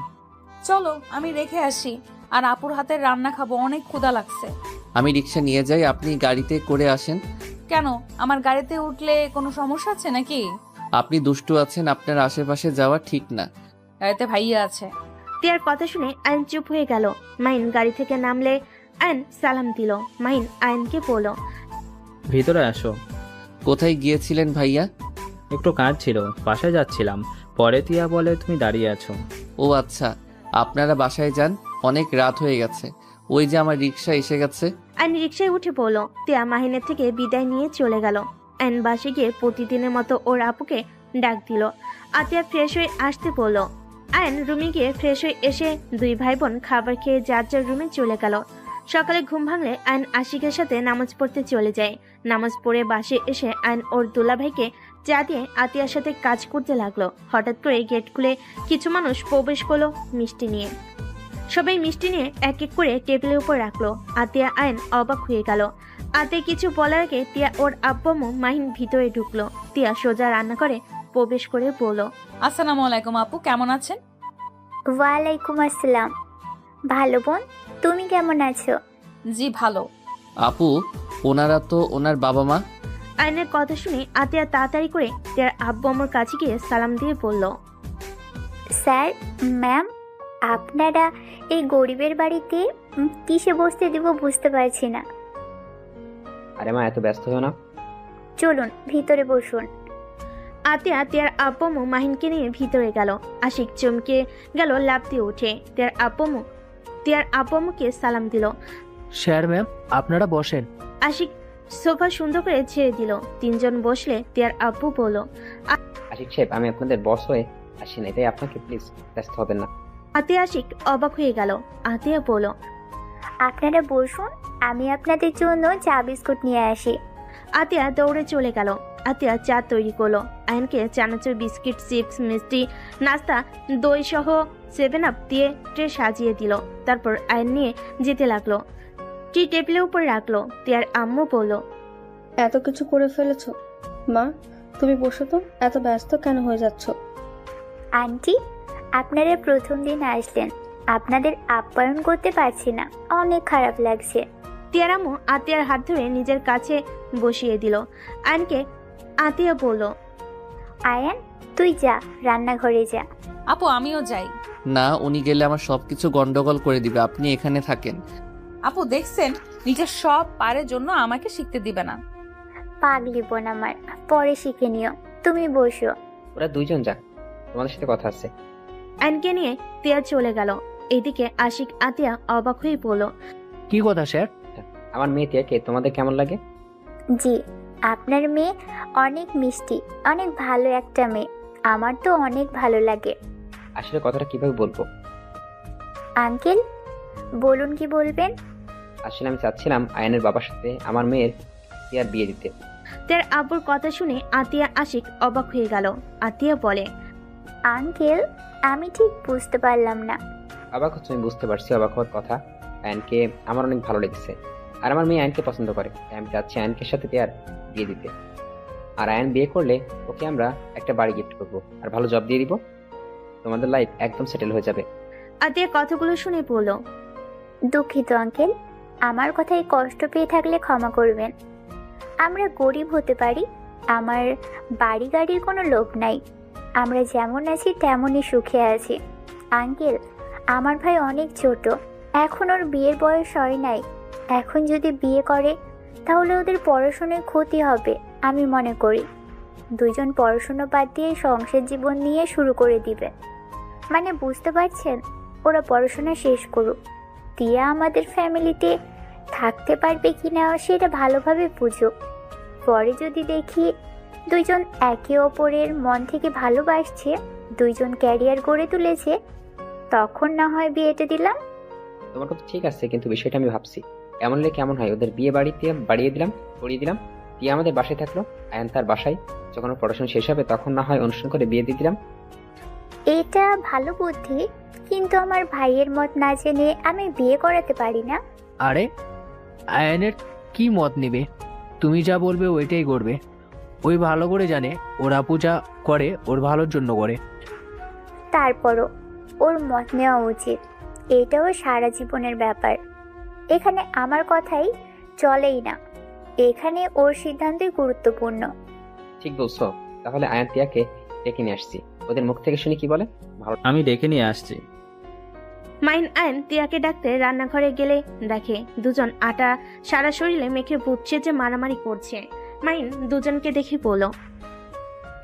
চলো আমি রেখে আসি। আর আপুর হাতের রান্না খাবো, অনেক ক্ষুধা লাগছে। আমি রিক্সা নিয়ে যাই, আপনি গাড়িতে করে আসেন। কেন, আমার গাড়িতে উঠলে কোনো সমস্যা আছে নাকি? আপনি দুষ্টু আছেন, আপনার আশেপাশে যাওয়া ঠিক না। গাড়িতে ভাইয়া আছে। টিয়ার কথা শুনে আয়ন চুপ হয়ে গেল। মাহিন গাড়ি থেকে নামলে আয়ন সালাম দিল। মাহিন আয়নকে বলল, ভিতরে আসো। কোথায় গিয়েছিলেন ভাইয়া? একটু কাজ ছিল, বাসায় যাচ্ছিলাম। পরে তিয়া বলে তুমি দাঁড়িয়ে আছো। ও আচ্ছা, আপনারা বাসায় যান, অনেক রাত হয়ে গেছে। ওই যে আমার রিক্সা এসে গেছে। আয়ন রিক্সায় উঠে পড়ল। টিয়া মাহিনের থেকে বিদায় নিয়ে চলে গেল। আয়ন বাসে গিয়ে প্রতিদিনের মতো ওর আপুকে ডাক দিল। আতিয়া ফ্রেশ হয়ে আসতে বলল। আয়ন রুমে গিয়ে ফ্রেশ হয়ে এসে দুই ভাই বোন খাবার খেয়ে যার যার রুমে চলে গেল। সকালে ঘুম ভাঙলে আয়ন আশিকের সাথে নামাজ পড়তে চলে যায়। নামাজ পড়ে বাসে এসে আয়ন ওর দুলাভাইকে চা দিয়ে আতিয়ার সাথে কাজ করতে লাগলো। হঠাৎ করে গেট খুলে কিছু মানুষ প্রবেশ করলো মিষ্টি নিয়ে। সবাই মিষ্টি নিয়ে এক এক করে টেবিলের উপর রাখলো। আতিয়া আয়ন অবাক হয়ে গেল। আতে কিছু বলার আগে টিয়া ওর আব্বু মাহিন ভিতরে ঢুকলো। টিয়া সোজা রান্না করে প্রবেশ করে বলল, আসসালামু আলাইকুম আপু, কেমন আছেন? ওয়ালাইকুম আসসালাম। ভালো বোন, তুমি কেমন আছো? জি ভালো। আপু, ওনারা তো ওনার বাবা মা। আয়নের কথা শুনে আতিয়া তাড়াতাড়ি করে টিয়ার আব্বু আমার কাছে গিয়ে সালাম দিয়ে বলল, স্যার, ম্যাম, আপনারা এই গরিবের বাড়িতে কিসে বসতে দিব বুঝতে পারছি না। আরে মা, এত ব্যস্ত হও না। চলুন ভিতরে বসুন। আতিয়া টিয়ার আব্বু মাহিনকে নিয়ে ভিতরে গেল। আশিক চমকে গেল, লাফ দিয়ে উঠে টিয়ার আব্বুকে সালাম দিল। স্যার ম্যাম, আপনারা বসেন। আশিক সোফা সুন্দর করে ছেড়ে দিল। তিনজন বসলে টিয়ার আব্বু বলল, আশিক সাহেব, আমি আপনাদের বস হয়ে আসি নাই, তাই আপনাকে প্লিজ ব্যস্ত হবেন না। আতিয়া আশিক অবাক হয়ে গেল। আতিয়া বলল, আপনারা বসুন, আমি আপনাদের জন্য চা বিস্কুট নিয়ে আসি। আতিয়া দৌড়ে চলে গেল। আতিয়া চা তৈরি করলো। আয়নকে চানাচুর, বিস্কিট, চিপস, মিষ্টি, নাস্তা, দই সহ 7 আপ দিয়ে ট্রে সাজিয়ে দিল। তারপর আয়ন নিয়ে যেতে লাগলো। টি টেবিলের উপর রাখলো। টিয়ার আম্মু বলল, এত কিছু করে ফেলেছো মা, তুমি বসো তো, এত ব্যস্ত কেন হয়ে যাচ্ছ? আন্টি, আপনারা প্রথম দিন আসলেন, আপনাদের আপ্যায়ন করতে পারছি না, অনেক খারাপ লাগছে। টিয়ার আম্মু আতিয়ার হাত ধরে নিজের কাছে বসিয়ে দিল। আয়নকে আতিয়া বলল, আয়ান, তুই যা, রান্নাঘরে যা। আপু আমিও যাই। না, উনি গেলে আমার সবকিছু গন্ডগোল করে দিবে, আপনি এখানে থাকেন। আপু দেখছেন, নিজের সব পারের জন্য আমাকে শিখতে দিবে না। পাগলি বোন আমার, পরে শিখে নিও। তুমি বসো। ওরা দুইজন যাক, তোমাদের সাথে কথা আছে। আয়নকে নিয়ে তিয়া চলে গেল। এদিকে আশিক আতিয়া অবাক হয়ে বলল, কি কথা স্যার? আমার মেয়ে তিয়াকে তোমাদের কেমন লাগে? জি, আপনার মেয়ে অনেক মিষ্টি, অনেক ভালো একটা মেয়ে। আমার তো অনেক ভালো লাগে। আসলে কথাটা কিভাবে বলবো? আঙ্কেল, বলুন কি বলবেন। আসলে আমি চাচ্ছিলাম আয়নের বাবার সাথে আমার মেয়ের তিয়ার বিয়ে দিতে। তার আব্বুর কথা শুনে আতিয়া আশিক অবাক হয়ে গেল। আতিয়া বলে, আঙ্কেল, আমি ঠিক বুঝতে পারলাম না। অবাক হচ্ছে, আমি বুঝতে পারছি অবাক হওয়ার কথা। আয়নকে আমার অনেক ভালো লেগেছে, আর আমার মেয়ে আয়নকে পছন্দ করে। তাই আমি চাচ্ছি আয়নকে সাথে তিয়ার বিয়ে দিতে। আর আয়ন বিয়ে করলে ওকে আমরা একটা বাড়ি গিফট করবো আর ভালো জব দিয়ে দিব। তোমাদের লাইফ একদম সেটেল হয়ে যাবে। আতিয়া কথাগুলো শুনে বলল, দুঃখিত আঙ্কেল, আমার কথায় কষ্ট পেয়ে থাকলে ক্ষমা করবেন। আমরা গরিব হতে পারি, আমার বাড়ি গাড়ির কোনো লোভ নাই। আমরা যেমন আছি তেমনই সুখে আছি। আঙ্কেল, আমার ভাই অনেক ছোট, এখন ওর বিয়ের বয়স হয় নাই। এখন যদি বিয়ে করে তাহলে ওদের পড়াশোনায় ক্ষতি হবে আমি মনে করি। দুইজন পড়াশোনা বাদ দিয়ে সংসার জীবন নিয়ে শুরু করে দিবে। মানে বুঝতে পারছেন, ওরা পড়াশোনা শেষ করুক। তিয়া আমাদের ফ্যামিলিতে থাকতে পারবে কিনা সেটা ভালোভাবে বুঝুক। পরে যদি দেখি দুইজন একে অপরের মন থেকে ভালোবাসছে, দুইজন ক্যারিয়ার গড়ে তুলেছে, তখন না হয় বিয়েটা দিলাম। তোমার কথা ঠিক আছে, কিন্তু বিষয়টা আমি ভাবছি এমন হলে কেমন হয়? ওদের বিয়ে বাড়িতে করিয়ে দিলাম, তিয়া আমাদের বাসায় থাকলো, আয়ন তার বাসায়। যখন ওর পড়াশোনা শেষ হবে তখন না হয় অনুষ্ঠান করে বিয়ে দিয়ে দিলাম। এটা ভালো বুদ্ধি, কিন্তু আমার ভাইয়ের মত না জেনে আমি বিয়ে করাতে পারি না। আরে আয়নের কি মত নেবে? তুমি যা বলবে ওইটাই করবে। ওই ভালো করে জানে ওর আপু যা করে ওর ভালোর জন্য করে। তারপরও ওর মত নেওয়া উচিত, এটাও সারা জীবনের ব্যাপার। এখানে আমার কথাই চলেই না, এখানে ওর সিদ্ধান্তই গুরুত্বপূর্ণ। ঠিক বলছো। তাহলে আয়ন তিয়াকে ডেকে নিয়ে আসছি, ওদের মুখ থেকে শুনি কি বলে। ভালো, আমি ডেকে নিয়ে আসছি। মাইন আয়ন তিয়াকে ডাকতে রান্নাঘরে গেলে দেখে দুজন আটা সারা শরীরে মেখে বুঝছে যে মারামারি করছে। মাইন দুজনকে দেখে বলল,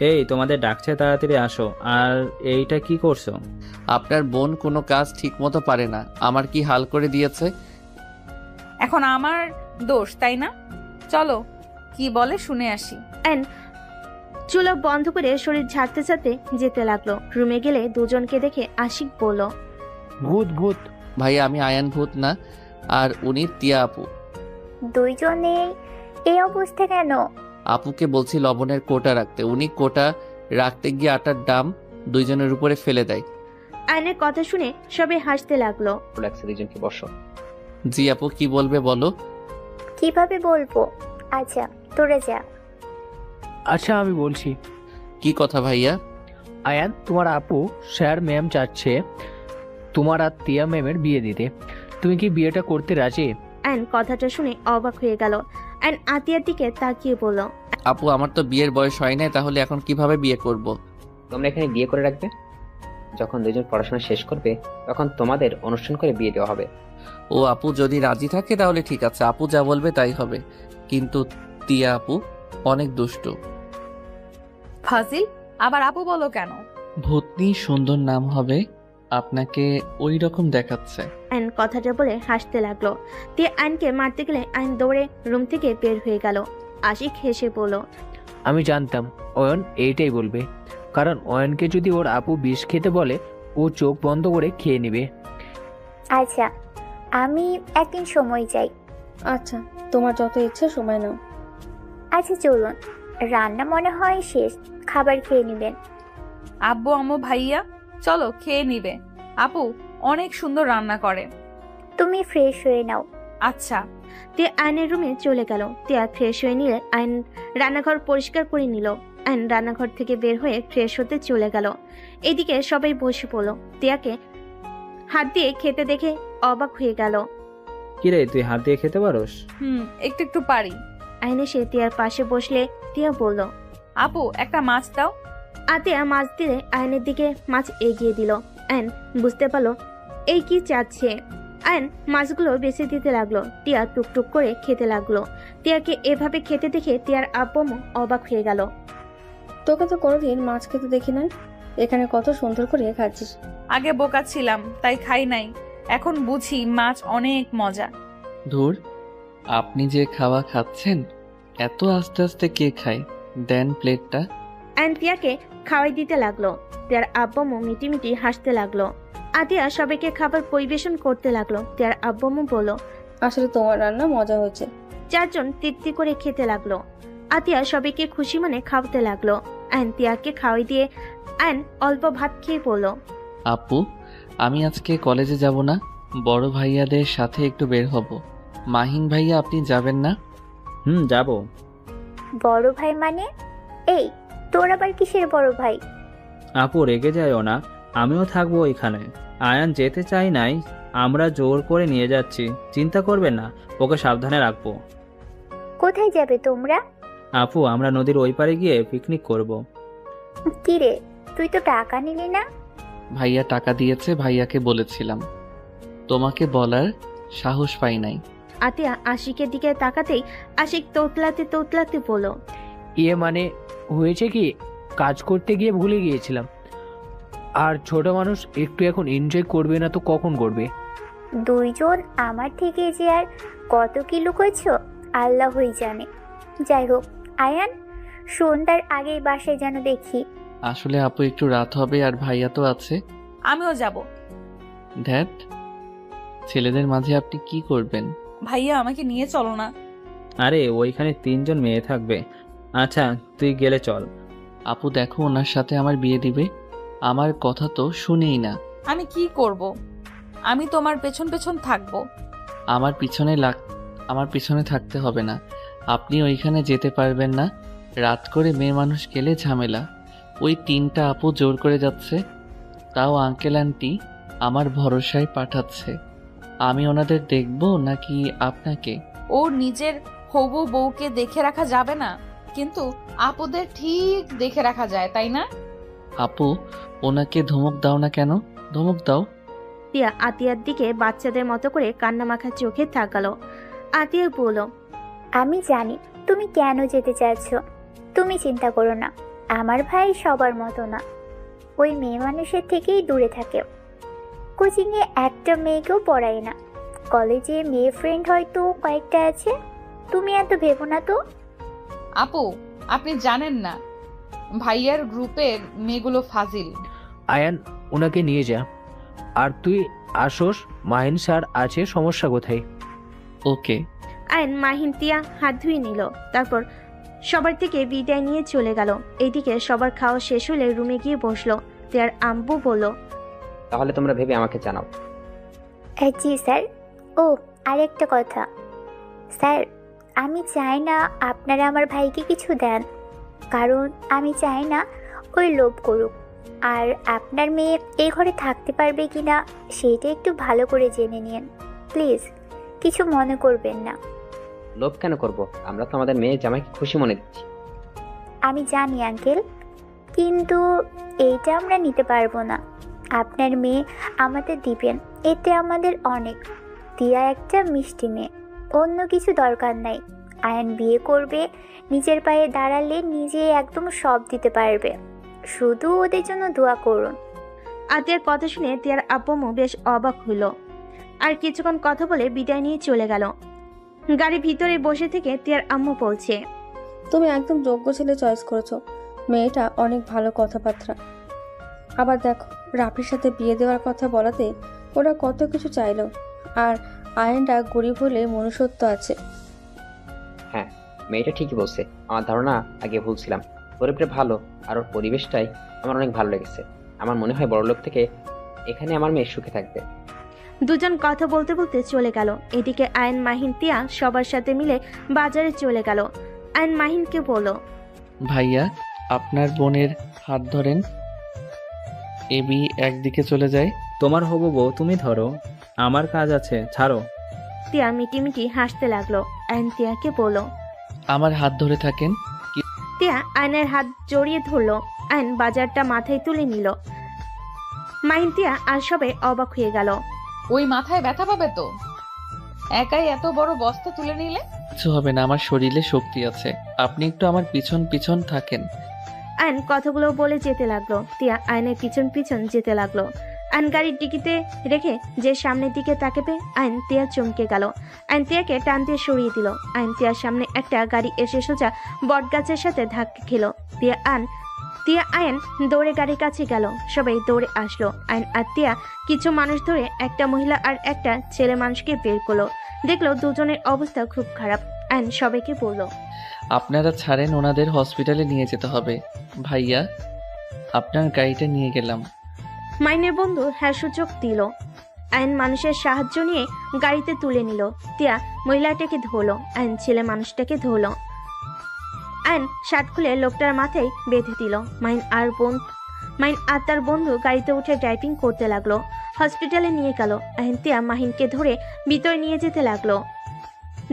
এই তোমাদের ডাকছে, তাড়াতাড়ি আসো। আর এইটা কি করছো? আপনার বোন কোনো কাজ ঠিক মতো পারে না, আমার কি হাল করে দিয়েছে। এখন আমার দোষ, তাই না? চলো কি বলে শুনে আসি। আয়ন চুলা বন্ধ করে শরীর ঝাড়তে ঝাড়তে যেতে লাগলো। রুমে গেলে দুজনকে দেখে আশিক বলল, ভূত ভূত। ভাই আমি আয়ান ভূত না, আর উনি তিয়া আপু। দুইজনে এই অবস্থা কেন? আপুকে বলছি লবণের কোটা রাখতে, উনি কোটা রাখতে গিয়ে আটার ডাম দুইজনের উপরে ফেলে দেয়। আয়নের কথা শুনে সবাই হাসতে লাগলো। লাগছে, দুইজনকে বসো। জি আপু কি বলবে বলো। কিভাবে বলবো? আচ্ছা তোরা যা। আচ্ছা আমি বলছি। কি কথা ভাইয়া? আয়ান, তোমার আপু স্যার ম্যাম চাচ্ছে তোমার আর তিয়া ম্যামের বিয়ে দিতে। তুমি কি বিয়েটা করতে রাজি? আয়ন কথাটা শুনে অবাক হয়ে গেল। আয়ন আতিয়ার দিকে তাকিয়ে বলল, আপু আমার তো বিয়ের বয়স হয় নাই, তাহলে এখন কিভাবে বিয়ে করব। তোমরা এখানে বিয়ে করে রাখবে, যখন দুজন পড়াশোনা শেষ করবে তখন তোমাদের অনুষ্ঠান করে বিয়ে দেওয়া হবে। ও আপু যদি রাজি থাকে তাহলে ঠিক আছে, আপু যা বলবে তাই হবে। কিন্তু তিয়া আপু অনেক দুষ্টু। ফাজিল, আবার আপু বলো কেন? ভূতনি সুন্দর নাম হবে, আপনাকে ওই রকম দেখাচ্ছে। আয়ন কথাটা বলে হাসতে লাগলো। তিয়া আয়নকে মারতে গেলে আয়ন দৌড়ে রুম থেকে বের হয়ে গেল। আশিক হেসে বলল, আমি জানতাম অয়ন এইটাই বলবে, কারণ অয়নকে যদি ওর আপু বিষ খেতে বলে ও চোখ বন্ধ করে খেয়ে নেবে। আচ্ছা আমি একদিন সময় চাই। আচ্ছা, তোমার যত ইচ্ছে সময় নাও। আচ্ছা চলুন, রান্না মনে হয় শেষ, খাবার খেয়ে নেবেন। আব্বু আম্মু ভাইয়া চলো খেয়ে নিবে। আপু অনেক সুন্দর রান্না করে। তুমি ফ্রেশ হয়ে নাও। আচ্ছা। তিয়া আয়নের রুমে চলে গেল। তিয়া ফ্রেশ হয়ে নিলে আয়ন রান্নাঘর পরিষ্কার করে নিল। আয়ন রান্নাঘর থেকে বের হয়ে ফ্রেশ হতে চলে গেল। এদিকে সবাই বসে পড়ল। তিয়াকে হাত দিয়ে খেতে দেখে অবাক হয়ে গেল। কিরে তুই হাত দিয়ে খেতে পারোস? একটু একটু পারি। আয়ন এসে তিয়ার পাশে বসলে তিয়া বলল, আপু একটা মাছ দাও। আতিয়া মাছ দিলে আয়নের দিকে মাছ এগিয়ে দিল। আয়ন বুঝতে পারলো এই কি চাচ্ছে। আয়ন মাছগুলো বেছে দিতে লাগলো। টিয়া টুকটুক করে খেতে লাগলো। টিয়াকে এভাবে খেতে দেখে টিয়ার আব্বু অবাক হয়ে গেল। তোকে তো কোনোদিন মাছ খেতে দেখি নাই, এখানে কত সুন্দর করে খাচ্ছিস। আগে বোকা ছিলাম তাই খাই নাই, এখন বুঝি মাছ অনেক মজা। ধুর, আপনি যে খাওয়া খাচ্ছেন এত আস্তে আস্তে কে খায়? দেন প্লেটটা। অ্যান্ড তিয়াকে খাওয়াই দিতে লাগলো। তিয়ার আব্বু মিটিমিটি হাসতে লাগলো। আতিয়া সবাইকে খাবার পরিবেশন করতে লাগলো। তিয়ার আব্বু বলল, আসলে তোমার রান্না মজা হয়েছে। চারজন তৃপ্তি করে খেতে লাগলো। আতিয়া সবাইকে খুশি মনে খাওয়াতে লাগলো। অ্যান্ড তিয়াকে খাওয়াই দিয়ে অ্যান্ড অল্প ভাত খেয়ে পড়ল। আপু, আমি আজকে কলেজে যাব না, বড় ভাইয়াদের সাথে একটু বের হব। মাহিন ভাইয়া, আপনি যাবেন না? যাব। বড় ভাই মানে? এই, তোর আবার কিসের বড় ভাই? আপু রেগে যায়ও না, আমিও থাকবো ওইখানে। আয়ান যেতে চাই নাই, আমরা জোর করে নিয়ে যাচ্ছি, চিন্তা করবেন না, ওকে সাবধানে রাখবো। কোথায় যাবে তোমরা? আপু, আমরা নদীর ওই পারে গিয়ে পিকনিক করব। কিরে, তুই তো টাকা নিলি না? ভাইয়া টাকা দিয়েছে, ভাইয়াকে বলেছিলাম, তোমাকে বলার সাহস পাই নাই। আতিয়া আশিকের দিকে তাকাতেই আশিক তোতলাতে তোতলাতে বলল, মানে হয়েছে কি, কাজ করতে গিয়ে ভুলে গিয়েছিলাম। আর ছোট মানুষ একটু এখন এনজয় করবে না তো কখন করবে? দুইজন আমার থেকে যে আর কত কি লুকোছ আল্লাহই জানে। যাই হোক আয়ান, সন্ধ্যার আগেই বাসায় যেন দেখি। আসলে আপু একটু রাত হবে আর ভাইয়া তো আছে। আমিও যাব। ধ্যাত, ছেলেদের মাঝে আপনি কি করবেন? ভাইয়া আমাকে নিয়ে চলো না। আরে ওইখানে 3 জন মেয়ে থাকবে। আচ্ছা, তুই গেলে চল। আপু দেখো, ওনার সাথে আমার বিয়ে দিবে, আমার কথা তো শুনেই না। আমি কি করব? আমি তোমার পেছন পেছন থাকবো। আমার পিছনে থাকতে হবে না, আপনি ওইখানে যেতে পারবেন না। রাত করে মেয়ে মানুষ গেলে ঝামেলা। ওই 3টা আপু জোর করে যাচ্ছে, তাও আঙ্কেল আন্টি আমার ভরসায় পাঠাচ্ছে। আমি ওনাদের দেখবো নাকি আপনাকে? ও নিজের হবু বউকে দেখে রাখা যাবে না, কিন্তু আপুদের ঠিক দেখে রাখা যায়, তাই না? আপু, ওনাকে ধমক দাও না কেন? ধমক দাও। তিয়া আতিয়ার দিকে বাচ্চাদের মতো করে কান্নামাখা চোখে তাকালো। আতিয়া বলল, আমি জানি তুমি কেন যেতে চাচ্ছ। তুমি চিন্তা করো না, আমার ভাই সবার মতো না, ওই মেয়ে মানুষের থেকেই দূরে থাকে। কোচিংয়ে একটা মেয়েকেও পড়ায় না, কলেজে মেয়ে ফ্রেন্ড হয়তো কয়েকটা আছে। তুমি এত ভেবো না তো। আপু, আপনি জানেন না ভাইয়ার গ্রুপের মেয়েগুলো ফাজিল। আয়ান, ওনাকে নিয়ে যা। আর তুই আসোস, মাহিন স্যার আছে, সমস্যা কোথায়? ওকে। আয়ন মাহিন তিয়া হাত ধুয়ে নিল। তারপর সবার থেকে বিদায় নিয়ে চলে গেল। এইদিকে সবার খাওয়া শেষ হলে রুমে গিয়ে বসলো। তিয়ার আম্বু বলল, তাহলে তোমরা ভেবে আমাকে জানাও। জি স্যার। ও, আরেকটা কথা স্যার, আমি চাই না আপনারা আমার ভাইকে কিছু দেন, কারণ আমি চাই না ওই লোভ করুক। আর আপনার মেয়ে এই ঘরে থাকতে পারবে কিনা সেইটা একটু ভালো করে জেনে নিন প্লিজ, কিছু মনে করবেন না। লোভ কেন করব? আমরা তো আমাদের মেয়ে জামাইকে খুশি মনে দিচ্ছি। আমি জানি আঙ্কেল, কিন্তু এইটা আমরা নিতে পারবো না। আপনার মেয়ে আমাদের দিবেন, এতে আমাদের অনেক। দিয়া একটা মিষ্টি মেয়ে, অন্য কিছু দরকার নাই। আয়ান বিয়ে করবে, নিজের পায়ে দাঁড়ালে নিজে একদম সব দিতে পারবে। শুধু ওদের জন্য দোয়া করুন। আতিয়ার কথা শুনে তিয়ার আব্বু বেশ অবাক হইল। আর কিছুক্ষণ কথা বলে বিদায় নিয়ে চলে গেল। গাড়ির ভিতরে বসে থেকে তিয়ার আম্মু বলছে, তুমি একদম যোগ্য ছেলে চয়েস করেছো। মেয়েটা অনেক ভালো কথাবার্তা। আবার দেখো, রাফির সাথে বিয়ে দেওয়ার কথা বলাতে ওরা কত কিছু চাইলো। আর আয়নটা গরিব হলে মনুষ্যত্ব আছে। হ্যাঁ, মেয়েটা ঠিকই বলছে। আমার ধারণা আগে ভুল ছিলাম। গরিবটা ভালো, আর ওর পরিবেশটাই আমার অনেক ভালো লেগেছে। আমার মনে হয় বড়লোক থেকে এখানে আমার মেয়ে সুখে থাকবে। দুজন কথা বলতে বলতে চলে গেল। এদিকে আয়ন মাহিন তিয়া সবার সাথে মিলে বাজারে চলে গেল। আয়ন মাহিনকে বলল, ভাইয়া, আপনার বোনের হাত ধরেন, এবি একদিকে চলে যায়। তোমার হবু বউ তুমি ধরো, আমার কাজ আছে, ছাড়ো। তিয়া মিটিমিটি হাসতে লাগলো। আয়ন তিয়াকে বলল, আমার হাত ধরে থাকেন। তিয়া আয়নের হাত জড়িয়ে ধরলো। আয়ন বাজারটা মাথায় তুলে নিল। মাহিন তিয়া আর সবে অবাক হয়ে গেল। ওই মাথায় ব্যথা পাবে তো, একাই এত বড় বস্তা তুলে নিলে। কিছু হবে না, আমার শরীরে শক্তি আছে, আপনি একটু আমার পিছন পিছন থাকেন। আয়ন কথাগুলো বলে যেতে লাগলো। তিয়া আয়নের পিছন পিছন যেতে লাগলো। আয়ন গাড়ির ডিকিতে রেখে যে সামনের দিকে তাকাবে, আয়ন তিয়া চমকে গেল। আয়ন তিয়াকে টান দিয়ে সরিয়ে দিল। আয়ন তিয়ার সামনে একটা গাড়ি এসে সোজা বটগাছের সাথে ধাক্কা খেল। তিয়া আয়ন দৌড়ে গাড়ির কাছে গেল। সবাই দৌড়ে আসলো। আয়ন আর তিয়া কিছু মানুষ ধরে একটা মহিলা আর একটা ছেলে মানুষকে বের করলো। দেখলো দুজনের অবস্থা খুব খারাপ। আয়ন সবাইকে বলল, আপনারা ছাড়েন, ওনাদের হসপিটালে নিয়ে যেতে হবে। ভাইয়া, আপনার গাড়িটা নিয়ে গেলাম। মাইনের বন্ধু হ্যাঁ সূচক দিল। আয়ন মানুষের সাহায্য নিয়ে গাড়িতে তুলে নিল। তিয়া মহিলাটাকে ধরলো। আয়ন ছেলে মানুষটাকে ধরলো। আয়ন শার্ট খুলে লোকটার মাথায় বেঁধে দিল। মাইন আর তার বন্ধু গাড়িতে উঠে ড্রাইভিং করতে লাগলো। হসপিটালে নিয়ে গেল। আয়ন তিয়া মাহিনকে ধরে ভিতরে নিয়ে যেতে লাগলো।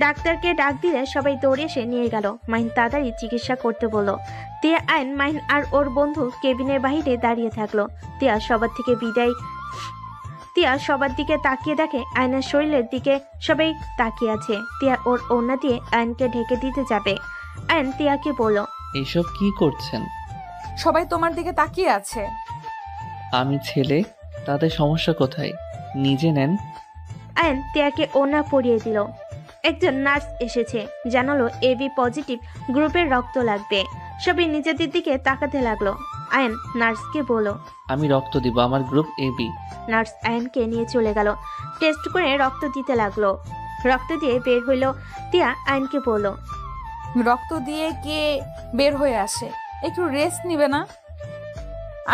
ডাক্তারকে ডাক দিলে সবাই দৌড়ে এসে নিয়ে গেল। মাহিন তাড়াতাড়ি চিকিৎসা করতে বলল। তিয়া আয়ন মাহিন আর ওর বন্ধু কেবিনের বাহিরে দাঁড়িয়ে থাকলো। তিয়া সবার দিকে তাকিয়ে দেখে আয়নের শরীরের দিকে সবাই তাকিয়ে আছে। তিয়া ওর ওড়না দিয়ে আয়নকে ঢেকে দিতে যাবে। আয়ন তিয়াকে বলল, এইসব কি করছেন? সবাই তোমার দিকে তাকিয়ে আছে। আমি ছেলে, তাদের সমস্যা কোথায়? নিজে নেন। আয়ন তিয়াকে ওড়না পরিয়ে দিল। একজন নার্স এসেছে, জানালো এবি পজিটিভ গ্রুপের রক্ত লাগবে। সবাই নিজেদের দিকে তাকাতে লাগলো। আয়ন নার্সকে বলল, আমি রক্ত দিব, আমার গ্রুপ AB। নার্স আয়নকে নিয়ে চলে গেল। টেস্ট করে রক্ত দিতে লাগলো। রক্ত দিয়ে বের হইল। তিয়া আয়নকে বলল, রক্ত দিয়ে কে বের হয়ে আসে? একটু রেস্ট নিবে না?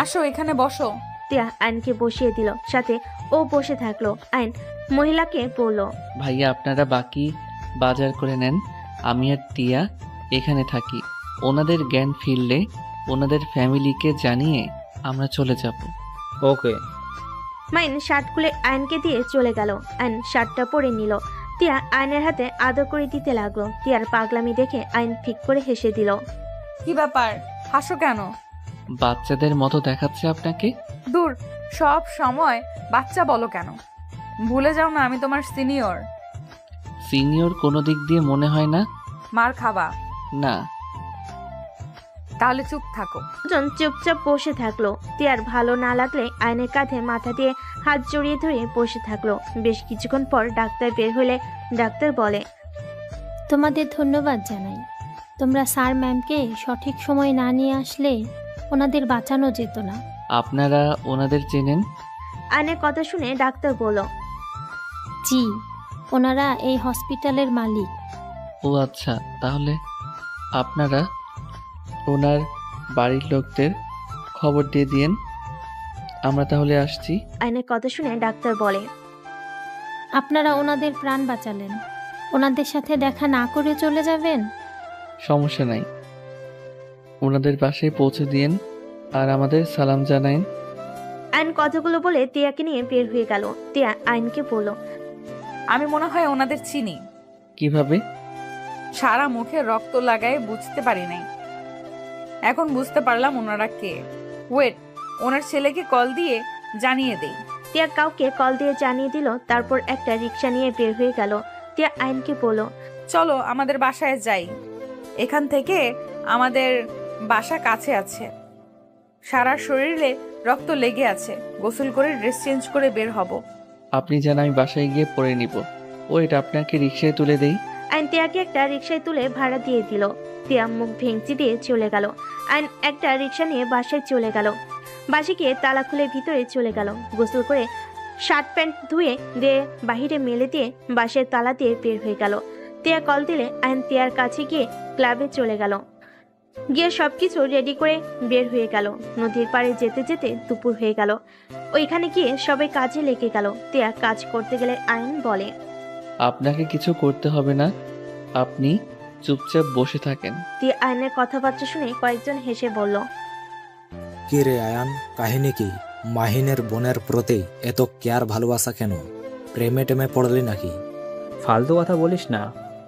আসো এখানে বসো। তিয়া আয়নকে বসিয়ে দিল। সাথে ও বসে থাকলো। আয়ন মহিলাকে বলল, ভাইয়া, আপনারা বাকি বাজার করে নেন। আমি আর তিয়া এখানে থাকি। ওনাদের জ্ঞান ফিরলে ওনাদের ফ্যামিলিকে জানিয়ে আমরা চলে যাব। ওকে। মাইন শার্ট খুলে আয়নকে দিয়ে চলে গেল। আয়ন শার্টটা পরে নিল। তিয়া আয়নের হাতে আদর করে দিতে লাগলো। তিয়ার পাগলামি দেখে আয়ন ঠিক করে হেসে দিল। কি ব্যাপার, হাসো কেন? বাচ্চাদের মতো দেখাচ্ছে আপনাকে। দূর, সব সময় বাচ্চা বলো কেন? ভুলে যাও না আমি তোমার সিনিয়র। সিনিয়র কোনো দিক দিয়ে মনে হয় না। মার খাবা? না। তাহলে চুপ থাকো। দুজন চুপচাপ বসে থাকলো। তিয়ার ভালো না লাগলে আয়নের কাঁধে মাথা দিয়ে হাত জড়িয়ে ধরে বসে থাকলো। বেশ কিছুক্ষণ পর ডাক্তার বের হলে ডাক্তার বলে, তোমাদের ধন্যবাদ জানাই। তোমরা স্যার ম্যামকে সঠিক সময় না নিয়ে আসলে ওনাদের বাঁচানো যেত না। আপনারা ওনাদের চেনেন? আয়নের কথা শুনে ডাক্তার বলল, জি, ওনারা এই হসপিটালের মালিক। ও আচ্ছা, তাহলে আপনারা ওনার বাড়ির লোকদের খবর দিয়ে দিয়েন। আমরা তাহলে আসছি। আয়নের কথা শুনে ডাক্তার বলে, আপনারা ওনাদের প্রাণ বাঁচালেন, ওনাদের সাথে দেখা না করে চলে যাবেন? সমস্যা নাই, ওনাদের পাশে পৌঁছে দিয়েন আর আমাদের সালাম জানাইন। আয়ন কথাগুলো বলে তিয়াকে নিয়ে বের হয়ে গেল। তিয়া আয়নকে বলল, আমি মনে হয় ওনাদের চিনি। কিভাবে? সারা মুখে রক্ত লাগায় বুঝতে পারি নাই, এখন বুঝতে পারলাম ওনারা কে। ওয়েট, ওনার ছেলেকে কল দিয়ে জানিয়ে দেই। তিয়া কাউকে কল দিয়ে জানিয়ে দিল। তারপর একটা রিক্সা নিয়ে বের হয়ে গেল। তিয়া আয়নকে বলল, চলো আমাদের বাসায় যাই, এখান থেকে আমাদের বাসা কাছে আছে। সারা শরীরে রক্ত লেগে আছে, গোসল করে ড্রেস চেঞ্জ করে বের হব। আপনি যেন, আমি বাসায় গিয়ে পরে নিব। ওয়েট, আপনাকে রিক্সায় তুলে দেই। আয়ন তিয়াকে একটা রিক্সায় তুলে ভাড়া দিয়ে দিল। তিয়া মুখ ভেঙচি দিয়ে চলে গেল। আয়ন একটা রিক্সা নিয়ে বাসায় চলে গেল। বাসে গিয়ে তালা খুলে ভিতরে চলে গেল। গোসল করে শার্ট প্যান্ট ধুয়ে দিয়ে বাহিরে মেলে দিয়ে বাসের তালা দিয়ে বের হয়ে গেল। তিয়া কল দিলে আয়ন তিয়ার কাছে গিয়ে ক্লাবে চলে গেল। গিয়ে সবকিছু রেডি করে বের হয়ে গেল। নদীর পাড়ে যেতে যেতে দুপুর হয়ে গেল। ওইখানে গিয়ে সবাই কাজে লেগে গেল। তিয়া কাজ করতে গেলে আয়ন বলে, আপনাকে কিছু করতে হবে না, আপনি চুপচাপ বসে থাকেন। তিয়া আয়নের কথাবার্তা শুনে কয়েকজন হেসে বলল, কি রে আয়ান, কাহিনী কি? মাহিনের বোনের প্রতি এত কেয়ার ভালোবাসা কেন? প্রেমে টেমে পড়লি নাকি? ফালতু কথা বলিস না,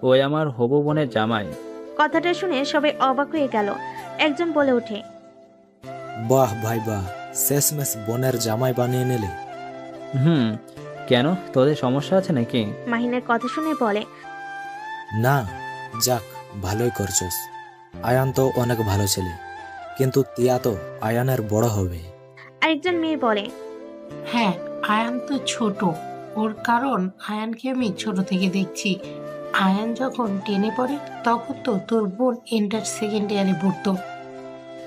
ওই আমার হবু বোনের জামাই। কথাটা শুনে সবাই অবাক হয়ে গেল। একজন বলে ওঠে, বাহ ভাই বাহ, শেষমেশ বোনের জামাই বানিয়ে নিলে। কেন, তোদের সমস্যা আছে নাকি? মাহিনের কথা শুনে বলে, না, যাক ভালোই করছস। আয়ান তো অনেক ভালো ছেলে, কিন্তু তিয়া তো আয়ানের বড় হবে। আরেকজন মেয়ে বলে, হ্যাঁ, আয়ান তো ছোট, ওর কারণ আয়ানকে আমি ছোট থেকে দেখছি। আয়ান যখন টেনে পড়ে তখন তো তোর বোন ইন্টার সেকেন্ড ইয়ারে পড়তো।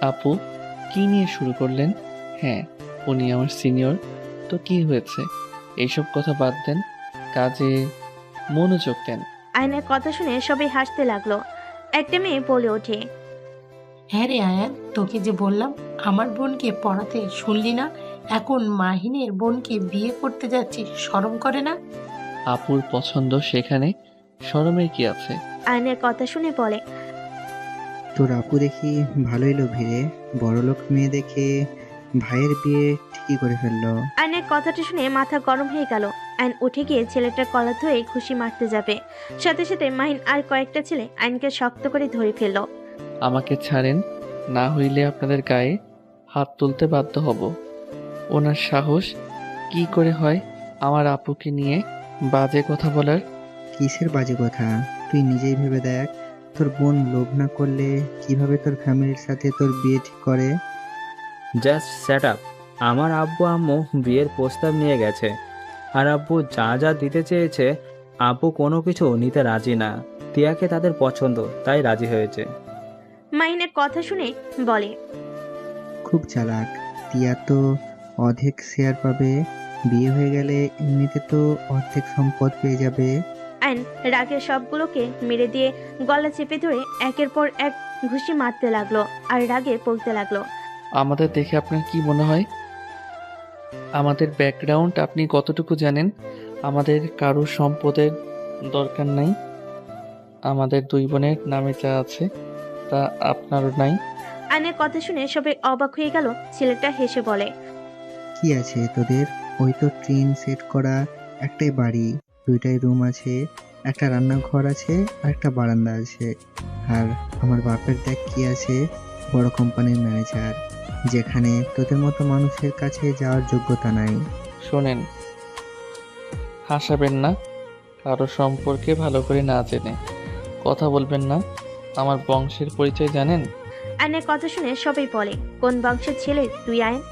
আপু কি নিয়ে শুরু করলেন? হ্যাঁ, উনি আমার সিনিয়র, তো কি হয়েছে? এইসব কথা বাদ দেন, কাজে মনোযোগ দেন। আয়নের কথা শুনে সবাই হাসতে লাগলো। একটা মেয়ে বলে ওঠে, হ্যাঁ রে আয়ান, তোকে যে বললাম আমার বোনকে পড়াতে, শুনলি না? এখন মাহিনের বোনকে বিয়ে করতে যাচ্ছিস, শরম করে না? আপুর পছন্দ, সেখানে শরমের কি আছে? আয়নের কথা শুনে বলে, তোর আপু দেখি ভালোই লোভী রে, বড়লোক মেয়ে দেখে ভাইয়ের বিয়ে ঠিকই করে ফেললো। আয়নের কথাটা শুনে মাথা গরম হয়ে গেল। আইন উঠে গিয়ে ছেলেটার কলা ধরে খুশি মারতে যাবে, সাথে সাথে মাহিন আর কয়েকটা ছেলে আইনকে শক্ত করে ধরে ফেললো। আমাকে ছাড়েন, না হইলে আপনাদের গায়ে হাত তুলতে বাধ্য হব। ওনার সাহস কি করে হয় আমার আপুকে নিয়ে বাজে কথা বলার? কিসের বাজে কথা? তুই নিজেই ভেবে দেখ, তোর বোন লোভ না করলে কিভাবে তোর ফ্যামিলির সাথে তোর বিয়ে ঠিক করে? Just set up. আমার আব্বু আম্মু বিয়ের প্রস্তাব নিয়ে গেছে, আর আব্বু যা যা দিতে চেয়েছে আব্বু কোনো কিছু নিতে রাজি না। তিয়াকে তাদের পছন্দ, তাই রাজি হয়েছে। মাহিনের কথা শুনে বলে, খুব চালাক। তিয়া তো অর্ধেক শেয়ার পাবে, বিয়ে হয়ে গেলে এমনিতে তো অর্ধেক সম্পদ পেয়ে যাবে। আইন রাগে সবগুলোকে মেরে দিয়ে গলা চেপে ধরে একের পর এক ঘুষি মারতে লাগলো আর রাগে বলতে লাগলো, আমাদের দেখে আপনার কি মনে হয়? আমাদের ব্যাকগ্রাউন্ড আপনি কতটুকু জানেন? আমাদের কারো সম্পদের দরকার নাই। আমাদের দুই বোনের নামে যা আছে তা আপনারও নাই। আইনের কথা শুনে সবাই অবাক হয়ে গেল। ছেলেটা হেসে বলে, কি আছে তোদের? ওই তো ট্রেন সেট করা একটাই বাড়ি, দুইটাই রুম আছে, একটা রান্নাঘর আছে আর একটা বারান্দা আছে। আর আমার বাপের দেখ কি আছে, বড় কোম্পানির ম্যানেজার, যেখানে তোদের মতো মানুষের কাছে যাওয়ার যোগ্যতা নাই। শোনেন, হাসাবেন না, কারো সম্পর্কে ভালো করে না জেনে কথা বলবেন না। আমার বংশের পরিচয় জানেন? আয়নের কথা শুনে সবাই বলে, কোন বংশের ছেলে তুই আয়ন?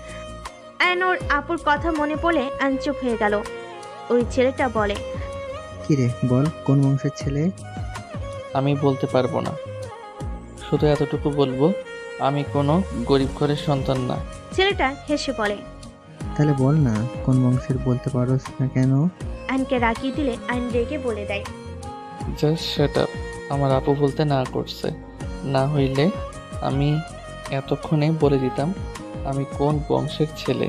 আয়ন ওর আপুর কথা মনে পড়লে আইন চুপ হয়ে গেল। ওই ছেলেটা বলে, কি রে বল, কোন বংশের ছেলে? আমি বলতে পারবো না, শুধু এতটুকু বলবো, আমি কোনো গরিব ঘরের সন্তান না। ছেলেটা হেসে বলে, তাহলে বল না কোন বংশের, বলতে পারোস না কেন? আইনকে রাগিয়ে দিলে আইন রেগে বলে দেয়, জাস্ট শাট আপ। আমার আপু বলতে না করছে, না হইলে আমি এতক্ষণে বলে দিতাম আমি কোন বংশের ছেলে।